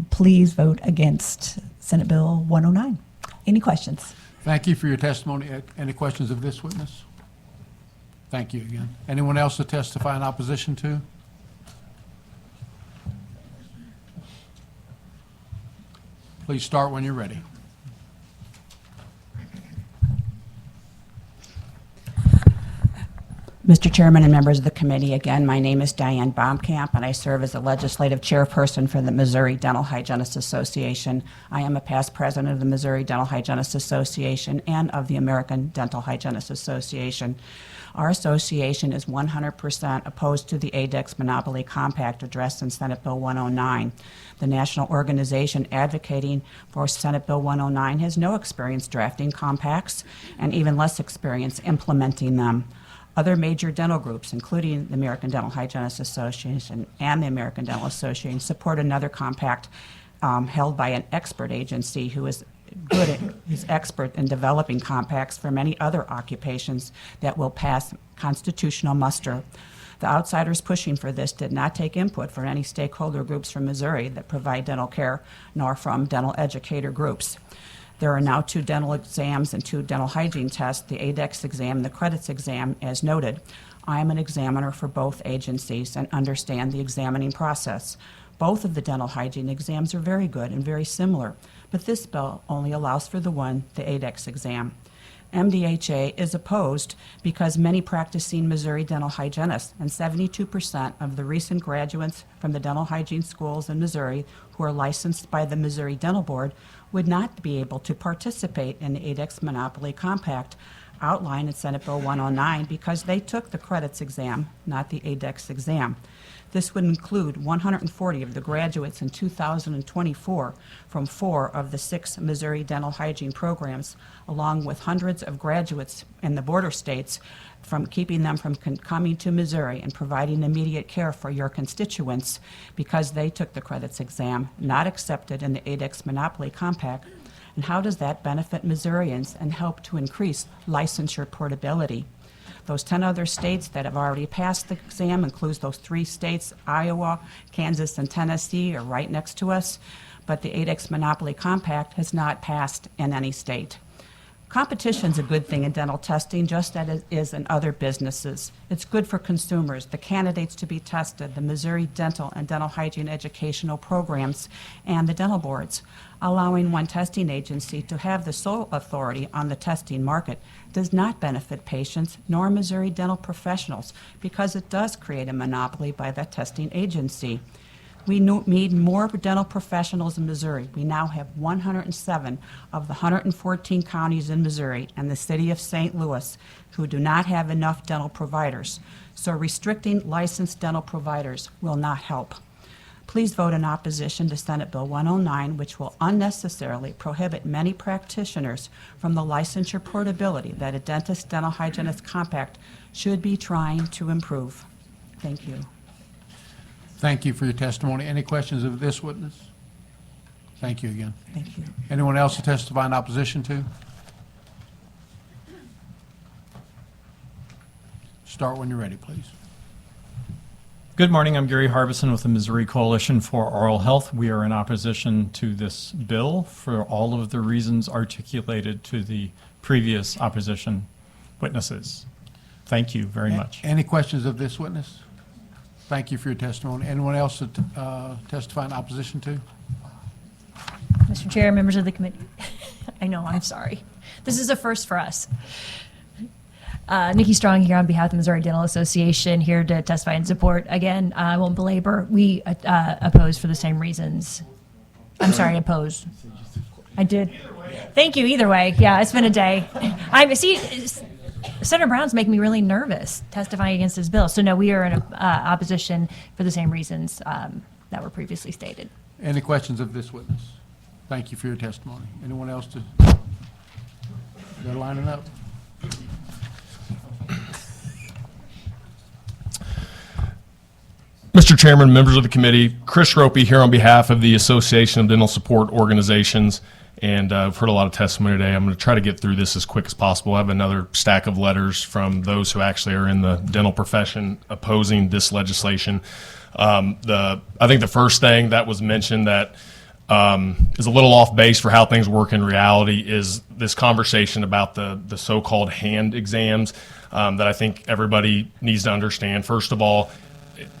Please vote against Senate Bill 109. Any questions? Thank you for your testimony. Any questions of this witness? Thank you again. Anyone else to testify in opposition to? Please start when you're ready. Mr. Chairman and members of the committee, again, my name is Diane Baumkamp, and I serve as the legislative chairperson for the Missouri Dental Hygienists Association. I am a past president of the Missouri Dental Hygienists Association and of the American Dental Hygienists Association. Our association is 100% opposed to the ADEX Monopoly Compact addressed in Senate Bill 109. The national organization advocating for Senate Bill 109 has no experience drafting compacts and even less experience implementing them. Other major dental groups, including the American Dental Hygienists Association and the American Dental Association, support another compact held by an expert agency who is expert in developing compacts for many other occupations that will pass constitutional muster. The outsiders pushing for this did not take input from any stakeholder groups from Missouri that provide dental care, nor from dental educator groups. There are now 2 dental exams and 2 dental hygiene tests, the ADEX exam and the credits exam, as noted. I am an examiner for both agencies and understand the examining process. Both of the dental hygiene exams are very good and very similar, but this bill only allows for the one, the ADEX exam. MDHA is opposed because many practicing Missouri dental hygienists and 72% of the recent graduates from the dental hygiene schools in Missouri who are licensed by the Missouri Dental Board would not be able to participate in the ADEX Monopoly Compact outlined in Senate Bill 109 because they took the credits exam, not the ADEX exam. This would include 140 of the graduates in 2024 from 4 of the 6 Missouri dental hygiene programs, along with hundreds of graduates in the border states, from keeping them from coming to Missouri and providing immediate care for your constituents because they took the credits exam, not accepted in the ADEX Monopoly Compact. And how does that benefit Missourians and help to increase licensure portability? Those 10 other states that have already passed the exam includes those 3 states, Iowa, Kansas, and Tennessee, are right next to us, but the ADEX Monopoly Compact has not passed in any state. Competition is a good thing in dental testing, just as it is in other businesses. It's good for consumers, the candidates to be tested, the Missouri dental and dental hygiene educational programs, and the dental boards. Allowing one testing agency to have the sole authority on the testing market does not benefit patients nor Missouri dental professionals because it does create a monopoly by that testing agency. We need more dental professionals in Missouri. We now have 107 of the 114 counties in Missouri and the city of St. Louis who do not have enough dental providers. So restricting licensed dental providers will not help. Please vote in opposition to Senate Bill 109, which will unnecessarily prohibit many practitioners from the licensure portability that a dentist-dental hygienist compact should be trying to improve. Thank you. Thank you for your testimony. Any questions of this witness? Thank you again. Thank you. Anyone else to testify in opposition to? Start when you're ready, please. Good morning. I'm Gary Harbison with the Missouri Coalition for Oral Health. We are in opposition to this bill for all of the reasons articulated to the previous opposition witnesses. Thank you very much. Any questions of this witness? Thank you for your testimony. Anyone else to testify in opposition to? Mr. Chair, members of the committee. I know, I'm sorry. This is a first for us. Nikki Strong here on behalf of the Missouri Dental Association, here to testify in support. Again, I won't belabor. We oppose for the same reasons. I'm sorry, oppose. I did. Thank you, either way. Yeah, it's been a day. Senator Brown's making me really nervous testifying against this bill. So no, we are in opposition for the same reasons that were previously stated. Any questions of this witness? Thank you for your testimony. Anyone else to? They're lining up. Mr. Chairman, members of the committee, Chris Ropey here on behalf of the Association of Dental Support Organizations, and I've heard a lot of testimony today. I'm going to try to get through this as quick as possible. I have another stack of letters from those who actually are in the dental profession opposing this legislation. I think the first thing that was mentioned that is a little off base for how things work in reality is this conversation about the so-called hand exams that I think everybody needs to understand. First of all,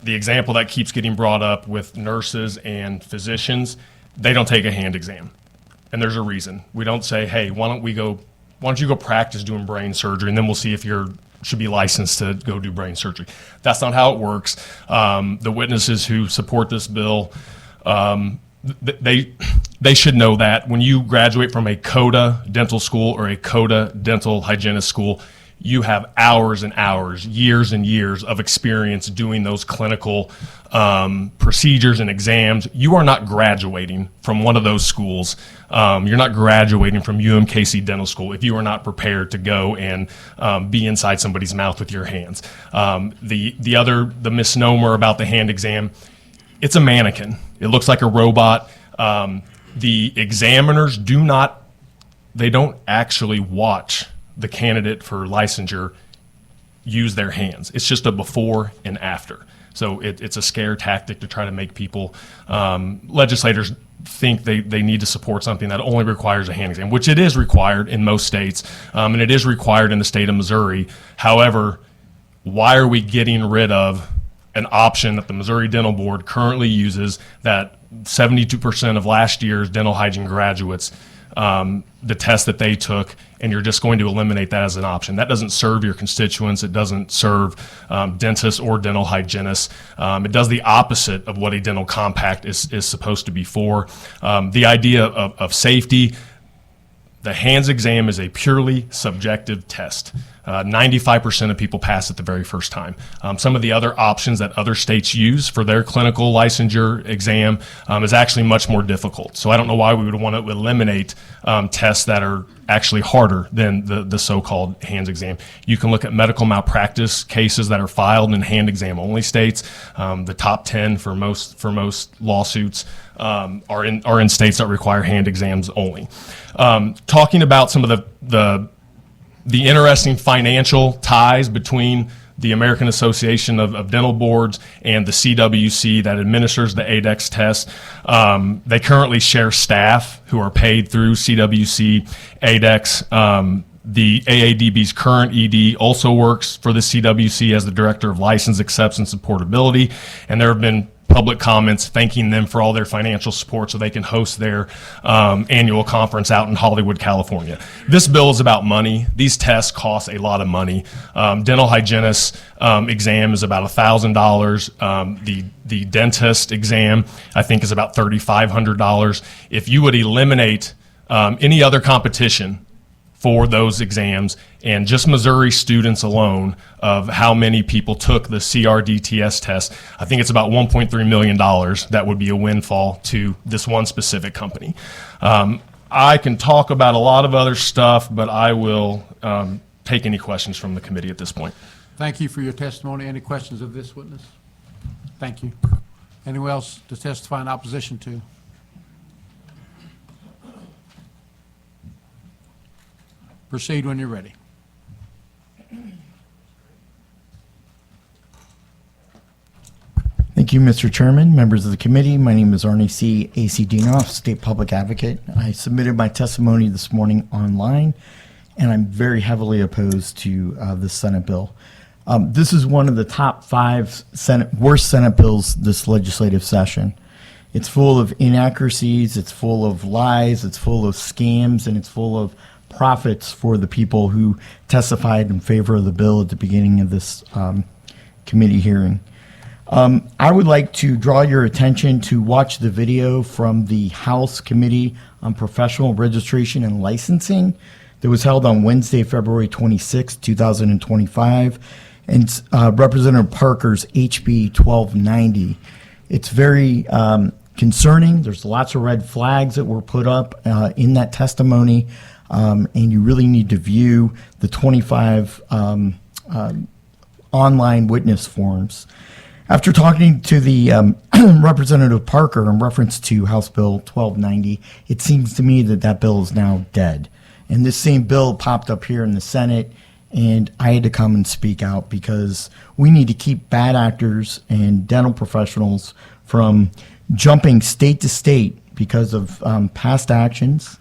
the example that keeps getting brought up with nurses and physicians, they don't take a hand exam. And there's a reason. We don't say, hey, why don't you go practice doing brain surgery, and then we'll see if you should be licensed to go do brain surgery. That's not how it works. The witnesses who support this bill, they should know that when you graduate from a CODA dental school or a CODA dental hygienist school, you have hours and hours, years and years of experience doing those clinical procedures and exams. You are not graduating from one of those schools. You're not graduating from UMKC Dental School if you are not prepared to go and be inside somebody's mouth with your hands. The misnomer about the hand exam, it's a mannequin. It looks like a robot. The examiners don't actually watch the candidate for licensure use their hands. It's just a before and after. So it's a scare tactic to try to make people, legislators think they need to support something that only requires a hand exam, which it is required in most states, and it is required in the state of Missouri. However, why are we getting rid of an option that the Missouri Dental Board currently uses that 72% of last year's dental hygiene graduates, the test that they took, and you're just going to eliminate that as an option? That doesn't serve your constituents. It doesn't serve dentists or dental hygienists. It does the opposite of what a dental compact is supposed to be for. The idea of safety, the hands exam is a purely subjective test. 95% of people pass it the very first time. Some of the other options that other states use for their clinical licensure exam is actually much more difficult. So I don't know why we would want to eliminate tests that are actually harder than the so-called hands exam. You can look at medical malpractice cases that are filed in hand exam only states. The top 10 for most lawsuits are in states that require hand exams only. Talking about some of the interesting financial ties between the American Association of Dental Boards and the CWC that administers the ADEX test. They currently share staff who are paid through CWC ADEX. The AADB's current ED also works for the CWC as the Director of License Acceptance and Portability, and there have been public comments thanking them for all their financial support so they can host their annual conference out in Hollywood, California. This bill is about money. These tests cost a lot of money. Dental hygienist exam is about $1,000. The dentist exam, I think, is about $3,500. If you would eliminate any other competition for those exams and just Missouri students alone of how many people took the CRDTS test, I think it's about $1.3 million that would be a windfall to this one specific company. I can talk about a lot of other stuff, but I will take any questions from the committee at this point. Thank you for your testimony. Any questions of this witness? Thank you. Anyone else to testify in opposition to? Proceed when you're ready. Thank you, Mr. Chairman, members of the committee. My name is Arnie C. A.C. Dinoff, State Public Advocate. I submitted my testimony this morning online, and I'm very heavily opposed to this Senate bill. This is one of the top 5 worst Senate bills this legislative session. It's full of inaccuracies, it's full of lies, it's full of scams, and it's full of profits for the people who testified in favor of the bill at the beginning of this committee hearing. I would like to draw your attention to watch the video from the House Committee on Professional Registration and Licensing that was held on Wednesday, February 26, 2025, and Representative Parker's HB 1290. It's very concerning. There's lots of red flags that were put up in that testimony. And you really need to view the 25 online witness forms. After talking to the Representative Parker in reference to House Bill 1290, it seems to me that that bill is now dead. And this same bill popped up here in the Senate and I had to come and speak out because we need to keep bad actors and dental professionals from jumping state to state because of past actions,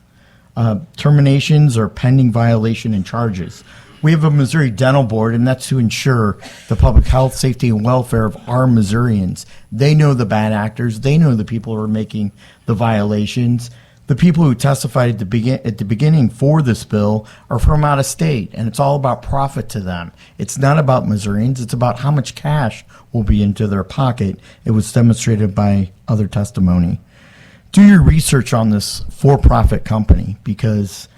terminations, or pending violation and charges. We have a Missouri Dental Board, and that's to ensure the public health, safety, and welfare of our Missourians. They know the bad actors. They know the people who are making the violations. The people who testified at the beginning for this bill are from out of state, and it's all about profit to them. It's not about Missourians. It's about how much cash will be into their pocket. It was demonstrated by other testimony. Do your research on this for-profit company because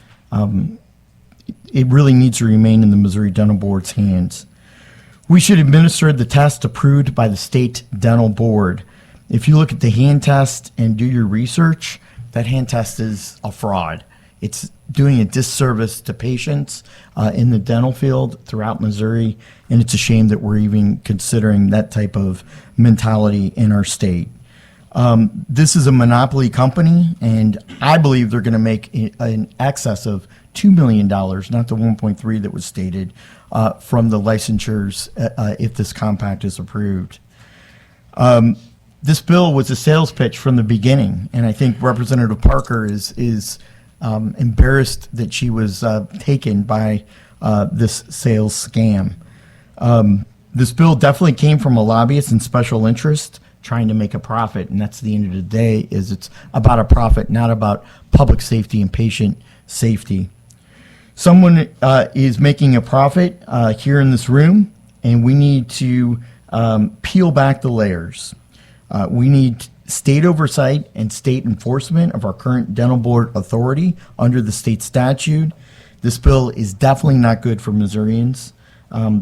it really needs to remain in the Missouri Dental Board's hands. We should administer the test approved by the State Dental Board. If you look at the hand test and do your research, that hand test is a fraud. It's doing a disservice to patients in the dental field throughout Missouri, and it's a shame that we're even considering that type of mentality in our state. This is a monopoly company, and I believe they're going to make in excess of $2 million, not the 1.3 that was stated, from the licensures if this compact is approved. This bill was a sales pitch from the beginning, and I think Representative Parker is embarrassed that she was taken by this sales scam. This bill definitely came from a lobbyist and special interest trying to make a profit, and that's the end of the day, is it's about a profit, not about public safety and patient safety. Someone is making a profit here in this room, and we need to peel back the layers. We need state oversight and state enforcement of our current dental board authority under the state statute. This bill is definitely not good for Missourians.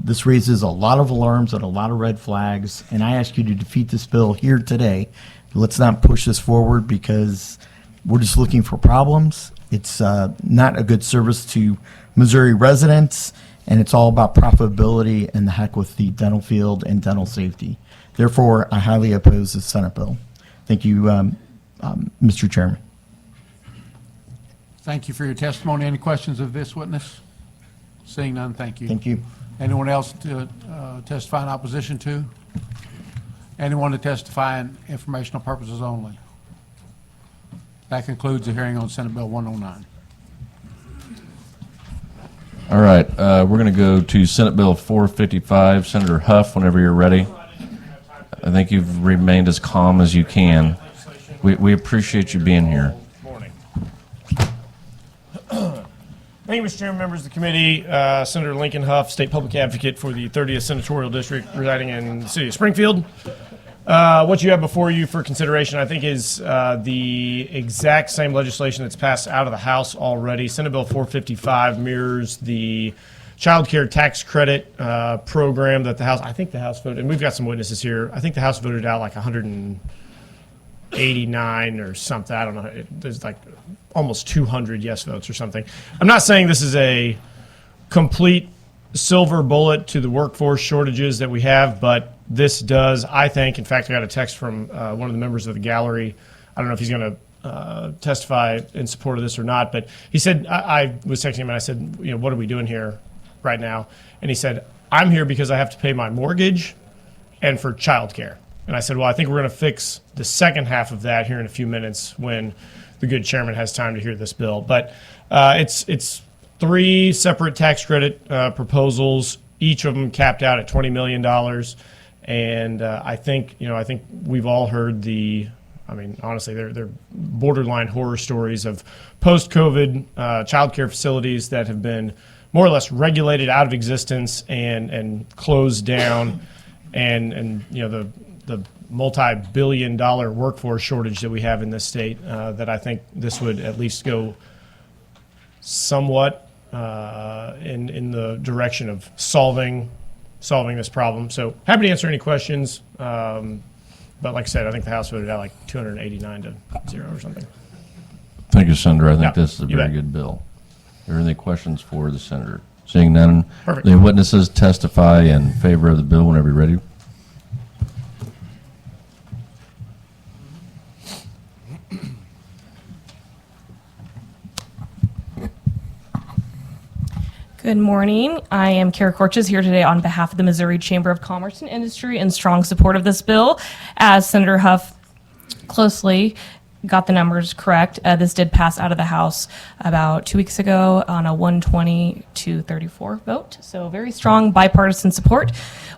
This raises a lot of alarms and a lot of red flags, and I ask you to defeat this bill here today. Let's not push this forward because we're just looking for problems. It's not a good service to Missouri residents, and it's all about profitability and the heck with the dental field and dental safety. Therefore, I highly oppose this Senate bill. Thank you, Mr. Chairman. Thank you for your testimony. Any questions of this witness? Seeing none, thank you. Thank you. Anyone else to testify in opposition to? Anyone to testify in informational purposes only? That concludes the hearing on Senate Bill 109. All right, we're going to go to Senate Bill 455. Senator Hough, whenever you're ready. I think you've remained as calm as you can. We appreciate you being here. Morning. Thank you, Mr. Chairman, members of the committee. Senator Lincoln Hough, State Public Advocate for the 30th Senatorial District, residing in the city of Springfield. What you have before you for consideration, I think, is the exact same legislation that's passed out of the House already. Senate Bill 455 mirrors the child care tax credit program that the House, I think the House voted, and we've got some witnesses here, I think the House voted out like 189 or something. I don't know. There's like almost 200 yes votes or something. I'm not saying this is a complete silver bullet to the workforce shortages that we have, but this does, I think, in fact, I got a text from one of the members of the gallery. I don't know if he's going to testify in support of this or not, but he said, I was texting him and I said, you know, what are we doing here right now? And he said, I'm here because I have to pay my mortgage and for childcare. And I said, well, I think we're going to fix the second half of that here in a few minutes when the good chairman has time to hear this bill. But it's three separate tax credit proposals, each of them capped out at $20 million. And I think we've all heard honestly, they're borderline horror stories of post-COVID child care facilities that have been more or less regulated out of existence and closed down, and the multi-billion-dollar workforce shortage that we have in this state, that I think this would at least go somewhat in the direction of solving this problem. So happy to answer any questions. But like I said, I think the House voted out like 289 to 0 or something. Thank you, Senator. I think this is a you very bet. good bill. Are there any questions for the senator? Seeing none, Perfect. the witnesses testify in favor of the bill whenever you're ready. Good morning. I am Kara Corches here today on behalf of the Missouri Chamber of Commerce and Industry in strong support of this bill. As Senator Hough closely got the numbers correct, this did pass out of the House about 2 weeks ago on a 120 to 34 vote. So very strong bipartisan support.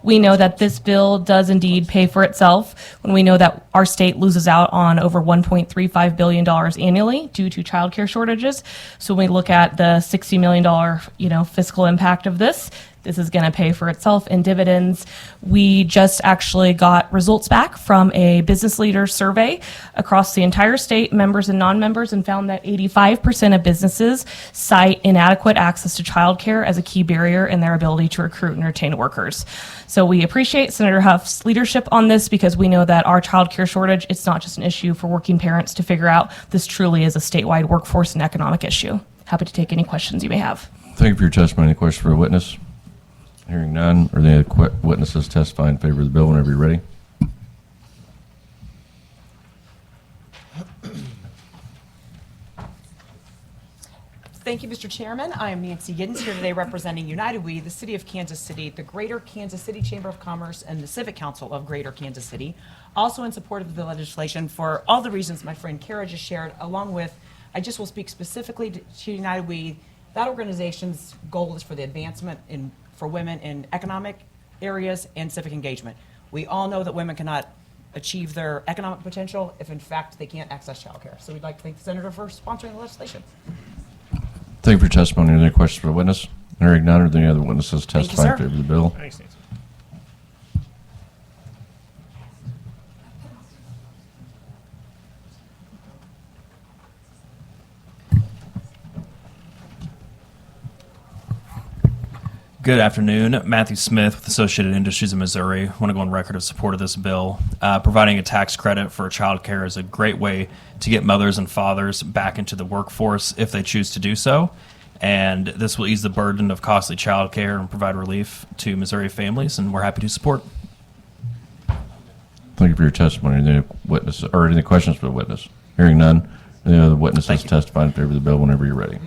We know that this bill does indeed pay for itself when we know that our state loses out on over $1.35 billion annually due to childcare shortages. So when we look at the $60 million, fiscal impact of this is going to pay for itself in dividends. We just actually got results back from a business leader survey across the entire state, members and non-members, and found that 85% of businesses cite inadequate access to childcare as a key barrier in their ability to recruit and retain workers. So we appreciate Senator Hough's leadership on this because we know that our childcare shortage, it's not just an issue for working parents to figure out. This truly is a statewide workforce and economic issue. Happy to take any questions you may have. Thank you for your testimony. Any questions for a witness? Hearing none, are there any witnesses testify in favor of the bill whenever you're ready? Thank you, Mr. Chairman. I am Nancy Giddens here today representing United We, the City of Kansas City, the Greater Kansas City Chamber of Commerce, and the Civic Council of Greater Kansas City, also in support of the legislation for all the reasons my friend Kara just shared, along with, I just will speak specifically to United We. That organization's goal is for the advancement for women in economic areas and civic engagement. We all know that women cannot achieve their economic potential if, in fact, they can't access childcare. So we'd like to thank the Senator for sponsoring the legislation. Thank you for your testimony. Are there any questions for a witness? Hearing none, are there any other witnesses Thank you, testify in sir. favor of the bill? Thanks, Nancy. Good afternoon. Matthew Smith with Associated Industries of Missouri. I want to go on record of support of this bill. Providing a tax credit for child care is a great way to get mothers and fathers back into the workforce if they choose to do so. And this will ease the burden of costly child care and provide relief to Missouri families, and we're happy to support. Thank you for your testimony. Are there any witnesses or any questions for the witness? Hearing none, are there any other witnesses testify in favor of the bill whenever you're ready?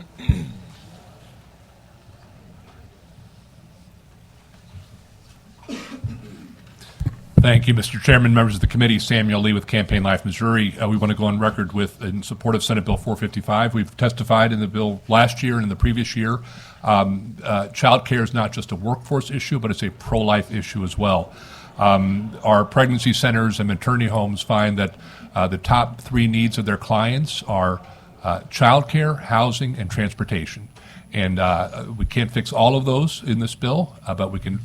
Thank you, Mr. Chairman, members of the committee. Samuel Lee with Campaign Life Missouri. We want to go on record in support of Senate Bill 455. We've testified in the bill last year and in the previous year. Child care is not just a workforce issue, but it's a pro-life issue as well. Our pregnancy centers and maternity homes find that the top three needs of their clients are child care, housing, and transportation. And we can't fix all of those in this bill, but we can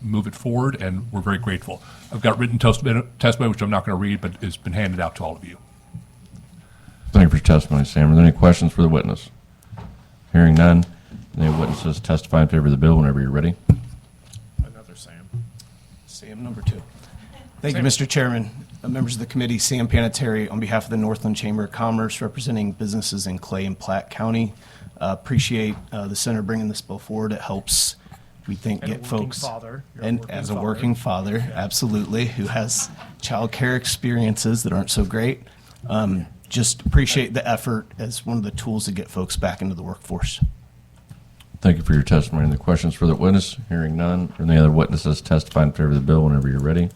move it forward, and we're very grateful. I've got written testimony, which I'm not going to read, but it's been handed out to all of you. Thank you for your testimony, Sam. Are there any questions for the witness? Hearing none, any witnesses testify in favor of the bill whenever you're ready? Another Sam. Sam, number 2. Thank you, Mr. Chairman. Members of the committee, Sam Panettiere on behalf of the Northland Chamber of Commerce, representing businesses in Clay and Platte County. Appreciate the senator bringing this bill forward. It helps, we think, And a get working folks father. You're and working as a father. working father, absolutely, who has child care experiences that aren't so great. Just appreciate the effort as one of the tools to get folks back into the workforce. Thank you for your testimony. Any questions for the witness? Hearing none, are there any other witnesses testify in favor of the bill whenever you're ready?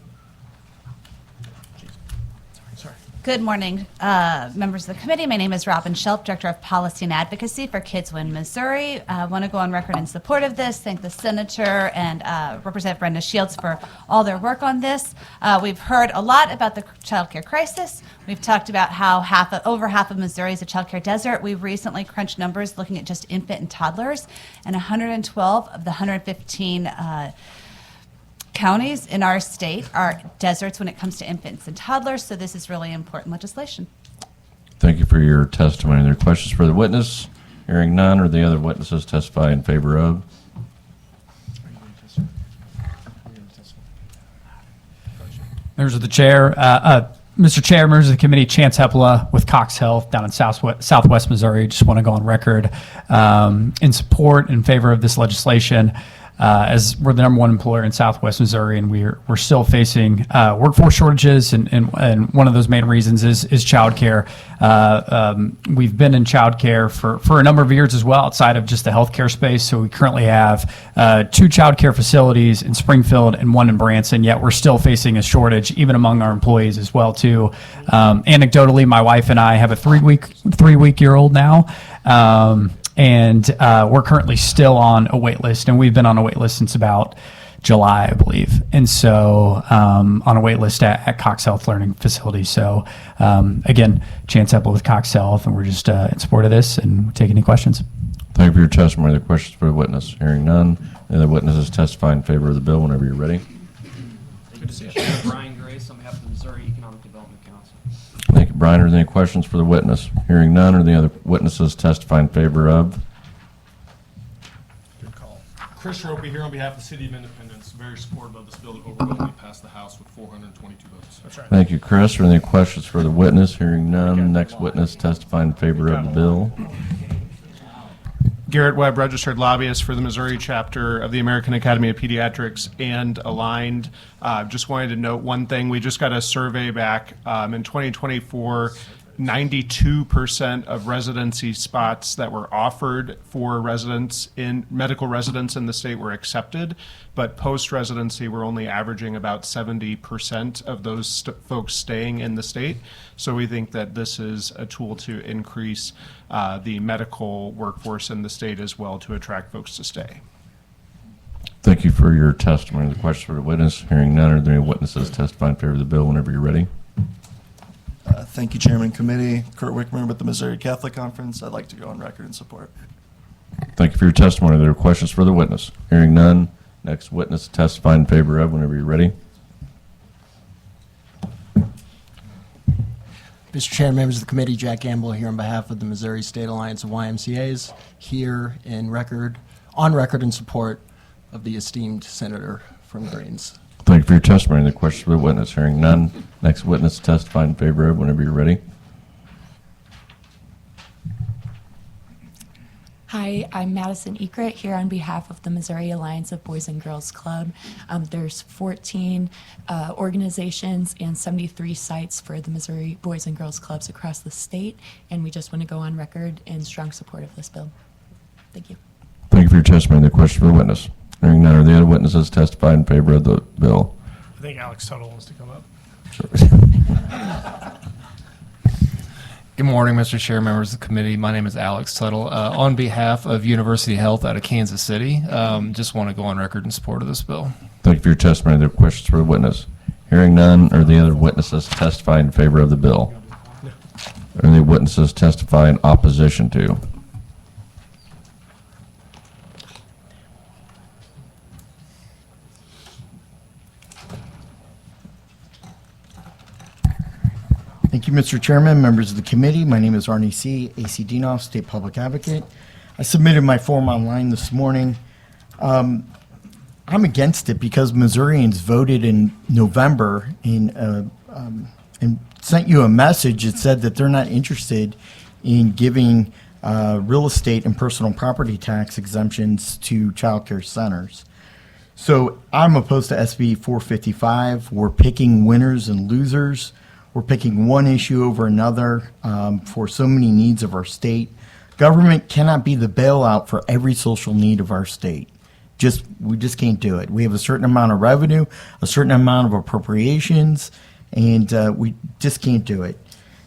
Good morning, members of the committee. My name is Robin Shelp, Director of Policy and Advocacy for Kids Win Missouri. I want to go on record in support of this, thank the Senator and Representative Brenda Shields for all their work on this. We've heard a lot about the child care crisis. We've talked about how over half of Missouri is a child care desert. We've recently crunched numbers looking at just infant and toddlers, and 112 of the 115 counties in our state are deserts when it comes to infants and toddlers, so this is really important legislation. Thank you for your testimony. Are there questions for the witness? Hearing none, are the other witnesses testify in favor of? Members of the chair, Mr. Chair, members of the committee, Chance Hepla with Cox Health down in Southwest Missouri. Just want to go on record in support in favor of this legislation. as we're the #1 employer in Southwest Missouri, and we're still facing workforce shortages, and one of those main reasons is childcare. We've been in childcare for a number of years as well, outside of just the healthcare space. So we currently have 2 childcare facilities in Springfield and 1 in Branson, yet we're still facing a shortage even among our employees as well too. Anecdotally, my wife and I have a 3-week-year-old now. And we're currently still on a wait list, and we've been on a wait list since about July, I believe. And so on a wait list at Cox Health Learning Facility. So again, Chance Epple with Cox Health, and we're just in support of this and take any questions. Thank you for your testimony. The questions for the witness. Hearing none, the other witnesses testify in favor of the bill whenever you're ready. Good to see you. Brian Grace on behalf of the Missouri Economic Development Council. Thank you, Brian. Are there any questions for the witness? Hearing none, or the other witnesses testify in favor of? Good call. Chris Ropey here on behalf of the City of Independence, very supportive of this bill that overwhelmingly passed the House with 422 votes. That's right. Thank you, Chris. Are there any questions for the witness? Hearing none, next witness testify in favor of the bill. Garrett Webb, registered lobbyist for the Missouri chapter of the American Academy of Pediatrics and Aligned. Just wanted to note one thing. We just got a survey back in 2024. 92% of residency spots that were offered for residents in medical residents in the state were accepted, but post-residency we're only averaging about 70% of those folks staying in the state. So we think that this is a tool to increase the medical workforce in the state as well to attract folks to stay. Thank you for your testimony. The question for the witness. Hearing none, are there any witnesses testify in favor of the bill whenever you're ready? Thank you, Chairman Committee. Kurt Wickmer with the Missouri Catholic Conference. I'd like to go on record in support. Thank you for your testimony. There are questions for the witness. Hearing none, next witness testify in favor of whenever you're ready. Mr. Chair, members of the committee, Jack Gamble here on behalf of the Missouri State Alliance of YMCAs, here on record in support of the esteemed senator from Greens. Thank you for your testimony. The question for the witness. Hearing none, next witness testify in favor of whenever you're ready. Hi, I'm Madison Ekrit here on behalf of the Missouri Alliance of Boys and Girls Club. There's 14 organizations and 73 sites for the Missouri Boys and Girls Clubs across the state, and we just want to go on record in strong support of this bill. Thank you. Thank you for your testimony. The question for the witness. Hearing none, are the other witnesses testify in favor of the bill? I think Alex Tuttle wants to come up. Good morning, Mr. Chair, members of the committee. My name is Alex Tuttle. On behalf of University Health out of Kansas City, just want to go on record in support of this bill. Thank you for your testimony. There are questions for the witness. Hearing none, are the other witnesses testify in favor of the bill? Are the witnesses testify in opposition to? Thank you, Mr. Chairman, members of the committee. My name is Arnie C., AC Dinoff, State Public Advocate. I submitted my form online this morning. I'm against it because Missourians voted in November and sent you a message that said that they're not interested in giving real estate and personal property tax exemptions to child care centers. So I'm opposed to SB 455. We're picking winners and losers. We're picking one issue over another for so many needs of our state. Government cannot be the bailout for every social need of our state. We just can't do it. We have a certain amount of revenue, a certain amount of appropriations, and we just can't do it.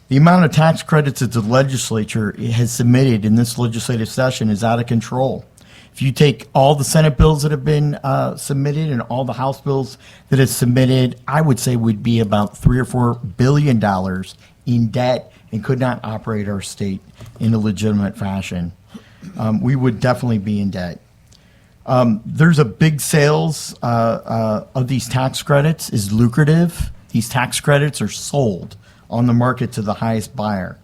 The amount of tax credits that the legislature has submitted in this legislative session is out of control. If you take all the Senate bills that have been submitted and all the House bills that have submitted, I would say we'd be about $3 or $4 billion in debt and could not operate our state in a legitimate fashion. We would definitely be in debt. There's a big sales of these tax credits is lucrative. These tax credits are sold on the market to the highest buyer.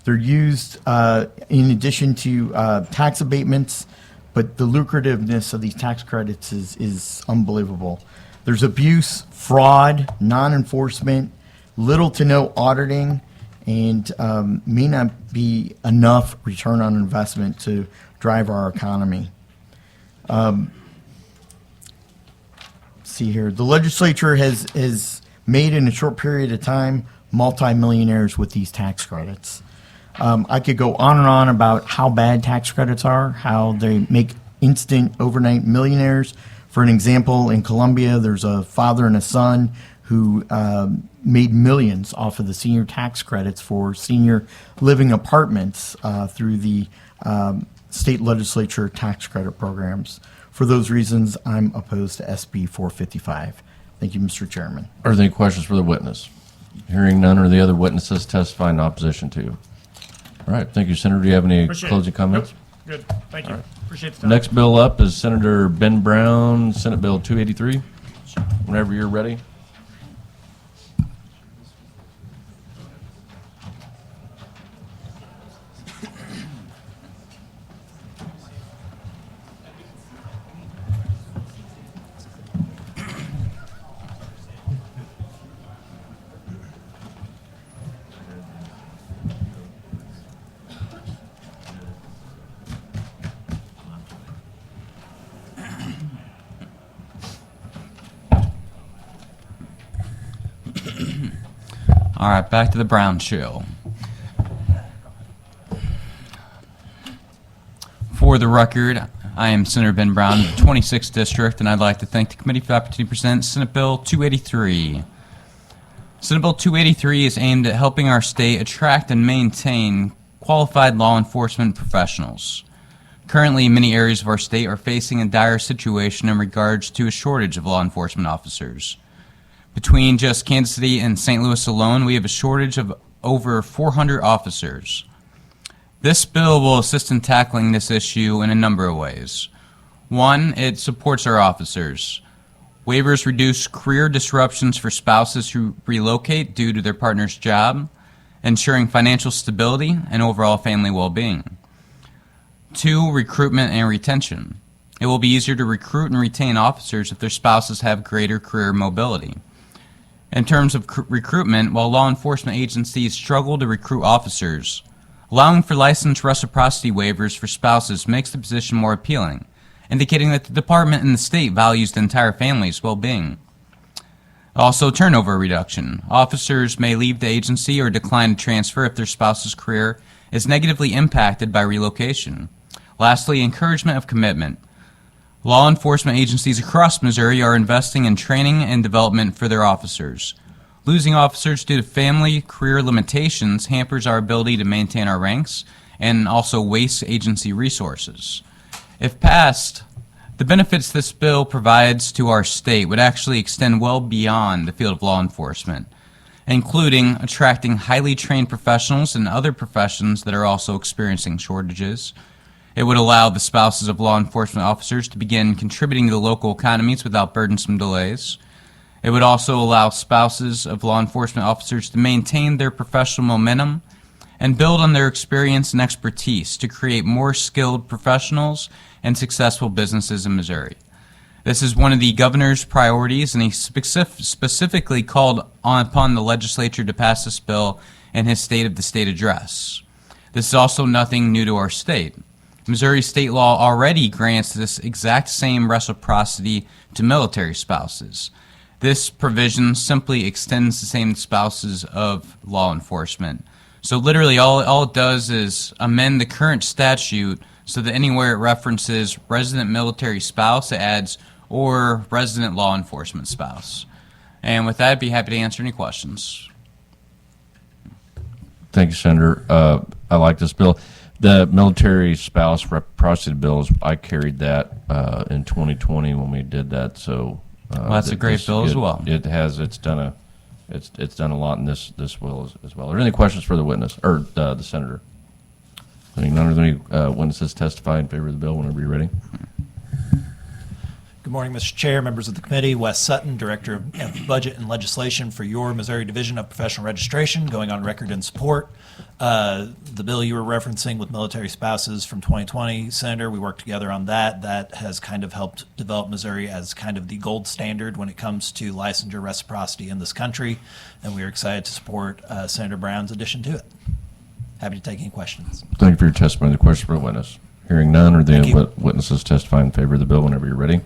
They're used in addition to tax abatements, but the lucrativeness of these tax credits is unbelievable. There's abuse, fraud, non-enforcement, little to no auditing, and may not be enough return on investment to drive our economy. see here. The legislature has made in a short period of time multimillionaires with these tax credits. I could go on and on about how bad tax credits are, how they make instant overnight millionaires. For an example, in Colombia, there's a father and a son who made millions off of the senior tax credits for senior living apartments through the state legislature tax credit programs. For those reasons, I'm opposed to SB 455. Thank you, Mr. Chairman. Are there any questions for the witness? Hearing none, or the other witnesses testify in opposition to? All right, thank you, Senator. Do you have any Appreciate closing it. comments? Nope. Good. Thank you. All right. Appreciate the time. Next bill up is Senator Ben Brown, Senate Bill 283. Whenever you're ready. All right, back to the Brown show. For the record, I am Senator Ben Brown of the 26th District, and I'd like to thank the committee for the opportunity to present Senate Bill 283. Senate Bill 283 is aimed at helping our state attract and maintain qualified law enforcement professionals. Currently, many areas of our state are facing a dire situation in regards to a shortage of law enforcement officers. Between just Kansas City and St. Louis alone, we have a shortage of over 400 officers. This bill will assist in tackling this issue in a number of ways. One, it supports our officers. Waivers reduce career disruptions for spouses who relocate due to their partner's job, ensuring financial stability and overall family well-being. Two, recruitment and retention. It will be easier to recruit and retain officers if their spouses have greater career mobility. In terms of recruitment, while law enforcement agencies struggle to recruit officers, allowing for licensed reciprocity waivers for spouses makes the position more appealing, indicating that the department and the state values the entire family's well-being. Also, turnover reduction. Officers may leave the agency or decline to transfer if their spouse's career is negatively impacted by relocation. Lastly, encouragement of commitment. Law enforcement agencies across Missouri are investing in training and development for their officers. Losing officers due to family career limitations hampers our ability to maintain our ranks and also wastes agency resources. If passed, the benefits this bill provides to our state would actually extend well beyond the field of law enforcement, including attracting highly trained professionals in other professions that are also experiencing shortages. It would allow the spouses of law enforcement officers to begin contributing to the local economies without burdensome delays. It would also allow spouses of law enforcement officers to maintain their professional momentum and build on their experience and expertise to create more skilled professionals and successful businesses in Missouri. This is one of the governor's priorities, and he specifically called upon the legislature to pass this bill in his State of the State address. This is also nothing new to our state. Missouri state law already grants this exact same reciprocity to military spouses. This provision simply extends the same spouses of law enforcement. So literally all it does is amend the current statute so that anywhere it references resident military spouse, it adds or resident law enforcement spouse. And with that, I'd be happy to answer any questions. Thank you, Senator. I like this bill. The military spouse reciprocity bills, I carried that in 2020 when we did that. So well, that's a great bill as well. It has. It's done a lot in this bill as well. Are there any questions for the witness or the senator? I think none of any witnesses testify in favor of the bill. Whenever you're ready. Good morning, Mr. Chair, members of the committee. Wes Sutton, Director of Budget and Legislation for your Missouri Division of Professional Registration, going on record in support. The bill you were referencing with military spouses from 2020, Senator, we worked together on that. That has kind of helped develop Missouri as kind of the gold standard when it comes to licensure reciprocity in this country, and we are excited to support Senator Brown's addition to it. Happy to take any questions. Thank you for your testimony. The question for the witness. Hearing none, or the witnesses testify in favor of the bill whenever you're ready.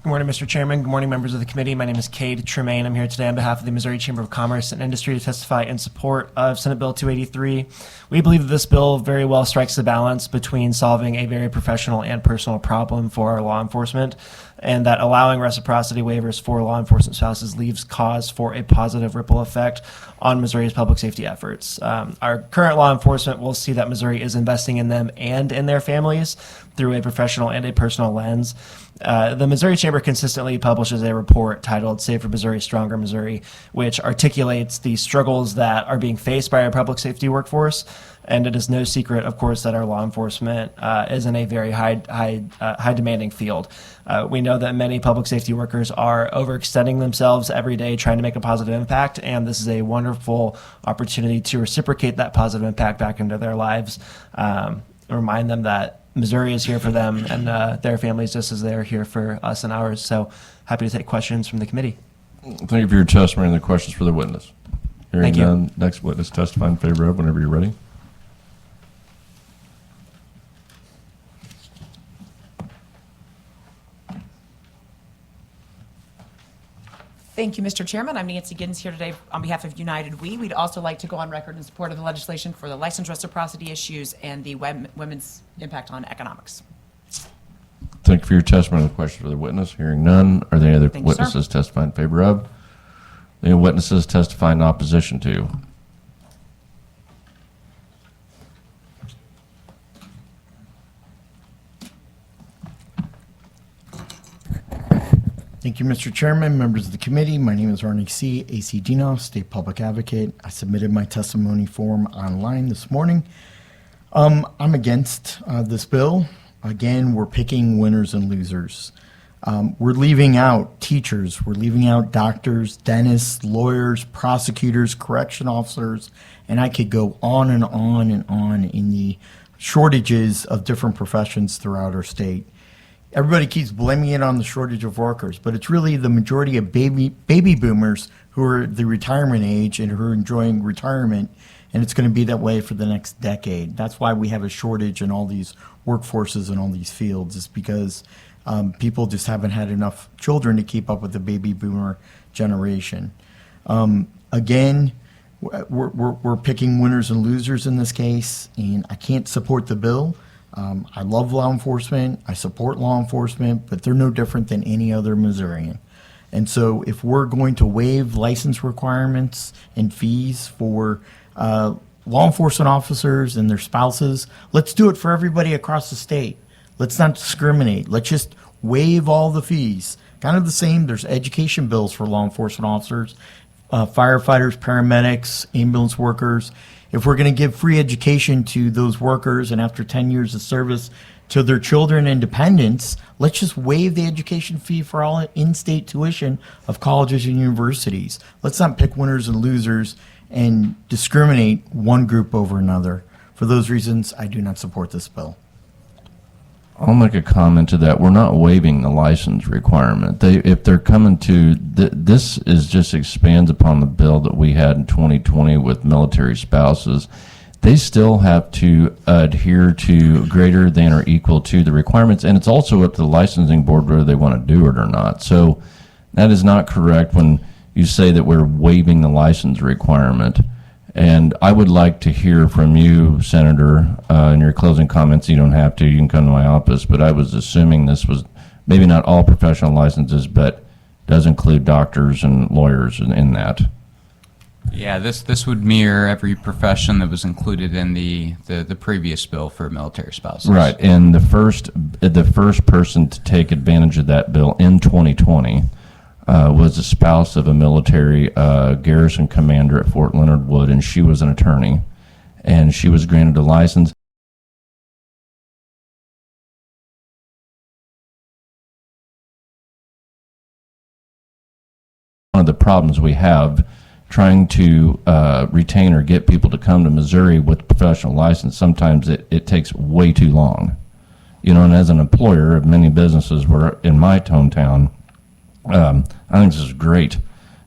Good morning, Mr. Chairman. Good morning, members of the committee. My name is Cade Tremaine. I'm here today on behalf of the Missouri Chamber of Commerce and Industry to testify in support of Senate Bill 283. We believe that this bill very well strikes the balance between solving a very professional and personal problem for our law enforcement, and that allowing reciprocity waivers for law enforcement spouses leaves cause for a positive ripple effect on Missouri's public safety efforts. Our current law enforcement will see that Missouri is investing in them and in their families through a professional and a personal lens. The Missouri Chamber consistently publishes a report titled Safer Missouri, Stronger Missouri, which articulates the struggles that are being faced by our public safety workforce. And it is no secret, of course, that our law enforcement is in a very high demanding field. We know that many public safety workers are overextending themselves every day trying to make a positive impact, and this is a wonderful opportunity to reciprocate that positive impact back into their lives, remind them that Missouri is here for them and their families just as they're here for us and ours. So happy to take questions from the committee. Thank you for your testimony and the questions for the witness. Hearing Thank you. none, next witness testify in favor of whenever you're ready. Thank you, Mr. Chairman. I'm Nancy Giddens here today on behalf of United We. We'd also like to go on record in support of the legislation for the license reciprocity issues and the women's impact on economics. Thank you for your testimony and the questions for the witness. Hearing none, are there any other Thank you, sir. witnesses testifying in favor of? Any witnesses testifying in opposition to? Thank you, Mr. Chairman, members of the committee. My name is Arnie C. AC Dinoff, State Public Advocate. I submitted my testimony form online this morning. I'm against this bill. Again, we're picking winners and losers. We're leaving out teachers, we're leaving out doctors, dentists, lawyers, prosecutors, correction officers, and I could go on and on and on in the shortages of different professions throughout our state. Everybody keeps blaming it on the shortage of workers, but it's really the majority of baby boomers who are the retirement age and who are enjoying retirement, and it's going to be that way for the next decade. That's why we have a shortage in all these workforces in all these fields, is because people just haven't had enough children to keep up with the baby boomer generation. Again, we're picking winners and losers in this case, and I can't support the bill. I love law enforcement, I support law enforcement, but they're no different than any other Missourian. And so if we're going to waive license requirements and fees for law enforcement officers and their spouses, let's do it for everybody across the state. Let's not discriminate. Let's just waive all the fees. Kind of the same, there's education bills for law enforcement officers, firefighters, paramedics, ambulance workers. If we're going to give free education to those workers and after 10 years of service to their children and dependents, let's just waive the education fee for all in-state tuition of colleges and universities. Let's not pick winners and losers and discriminate one group over another. For those reasons, I do not support this bill. I'll make a comment to that. We're not waiving the license requirement. If they're coming to, this is just expands upon the bill that we had in 2020 with military spouses. They still have to adhere to greater than or equal to the requirements, and it's also up to the licensing board whether they want to do it or not. So that is not correct when you say that we're waiving the license requirement. And I would like to hear from you, Senator, in your closing comments. You don't have to. You can come to my office. But I was assuming this was maybe not all professional licenses, but does include doctors and lawyers in that. Yeah, this would mirror every profession that was included in the previous bill for military spouses. Right. And the first person to take advantage of that bill in 2020 was a spouse of a military garrison commander at Fort Leonard Wood, and she was an attorney, and she was granted a license. One of the problems we have trying to retain or get people to come to Missouri with a professional license, sometimes it takes way too long. You know, and as an employer of many businesses, we're in my hometown, I think this is great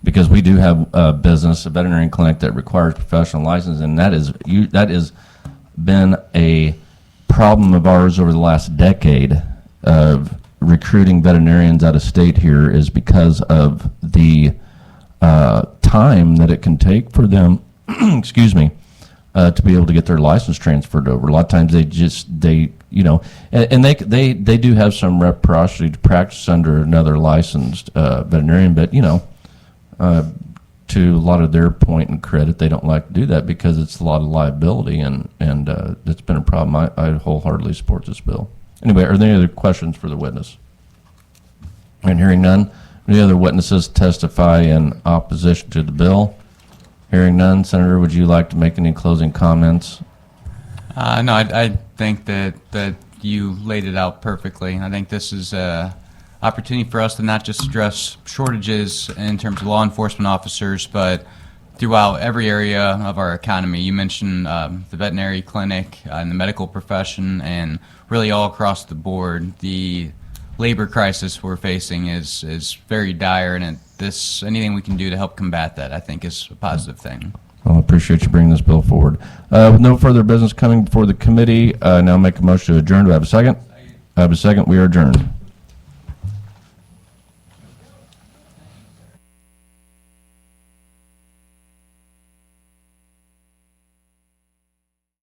because we do have a business, a veterinary clinic that requires professional license, and that has been a problem of ours over the last decade of recruiting veterinarians out of state here is because of the time that it can take for them, excuse me, to be able to get their license transferred over. A lot of times they do have some reciprocity to practice under another licensed veterinarian, but to a lot of their point and credit, they don't like to do that because it's a lot of liability, and it's been a problem. I wholeheartedly support this bill. Anyway, are there any other questions for the witness? And hearing none, any other witnesses testify in opposition to the bill? Hearing none, Senator, would you like to make any closing comments? No, I think that you laid it out perfectly. I think this is an opportunity for us to not just address shortages in terms of law enforcement officers, but throughout every area of our economy. You mentioned the veterinary clinic and the medical profession, and really all across the board. The labor crisis we're facing is very dire, and anything we can do to help combat that, I think, is a positive thing. Well, I appreciate you bringing this bill forward. With no further business coming before the committee, now make a motion to adjourn. Do I have a second? I have a second. We are adjourned.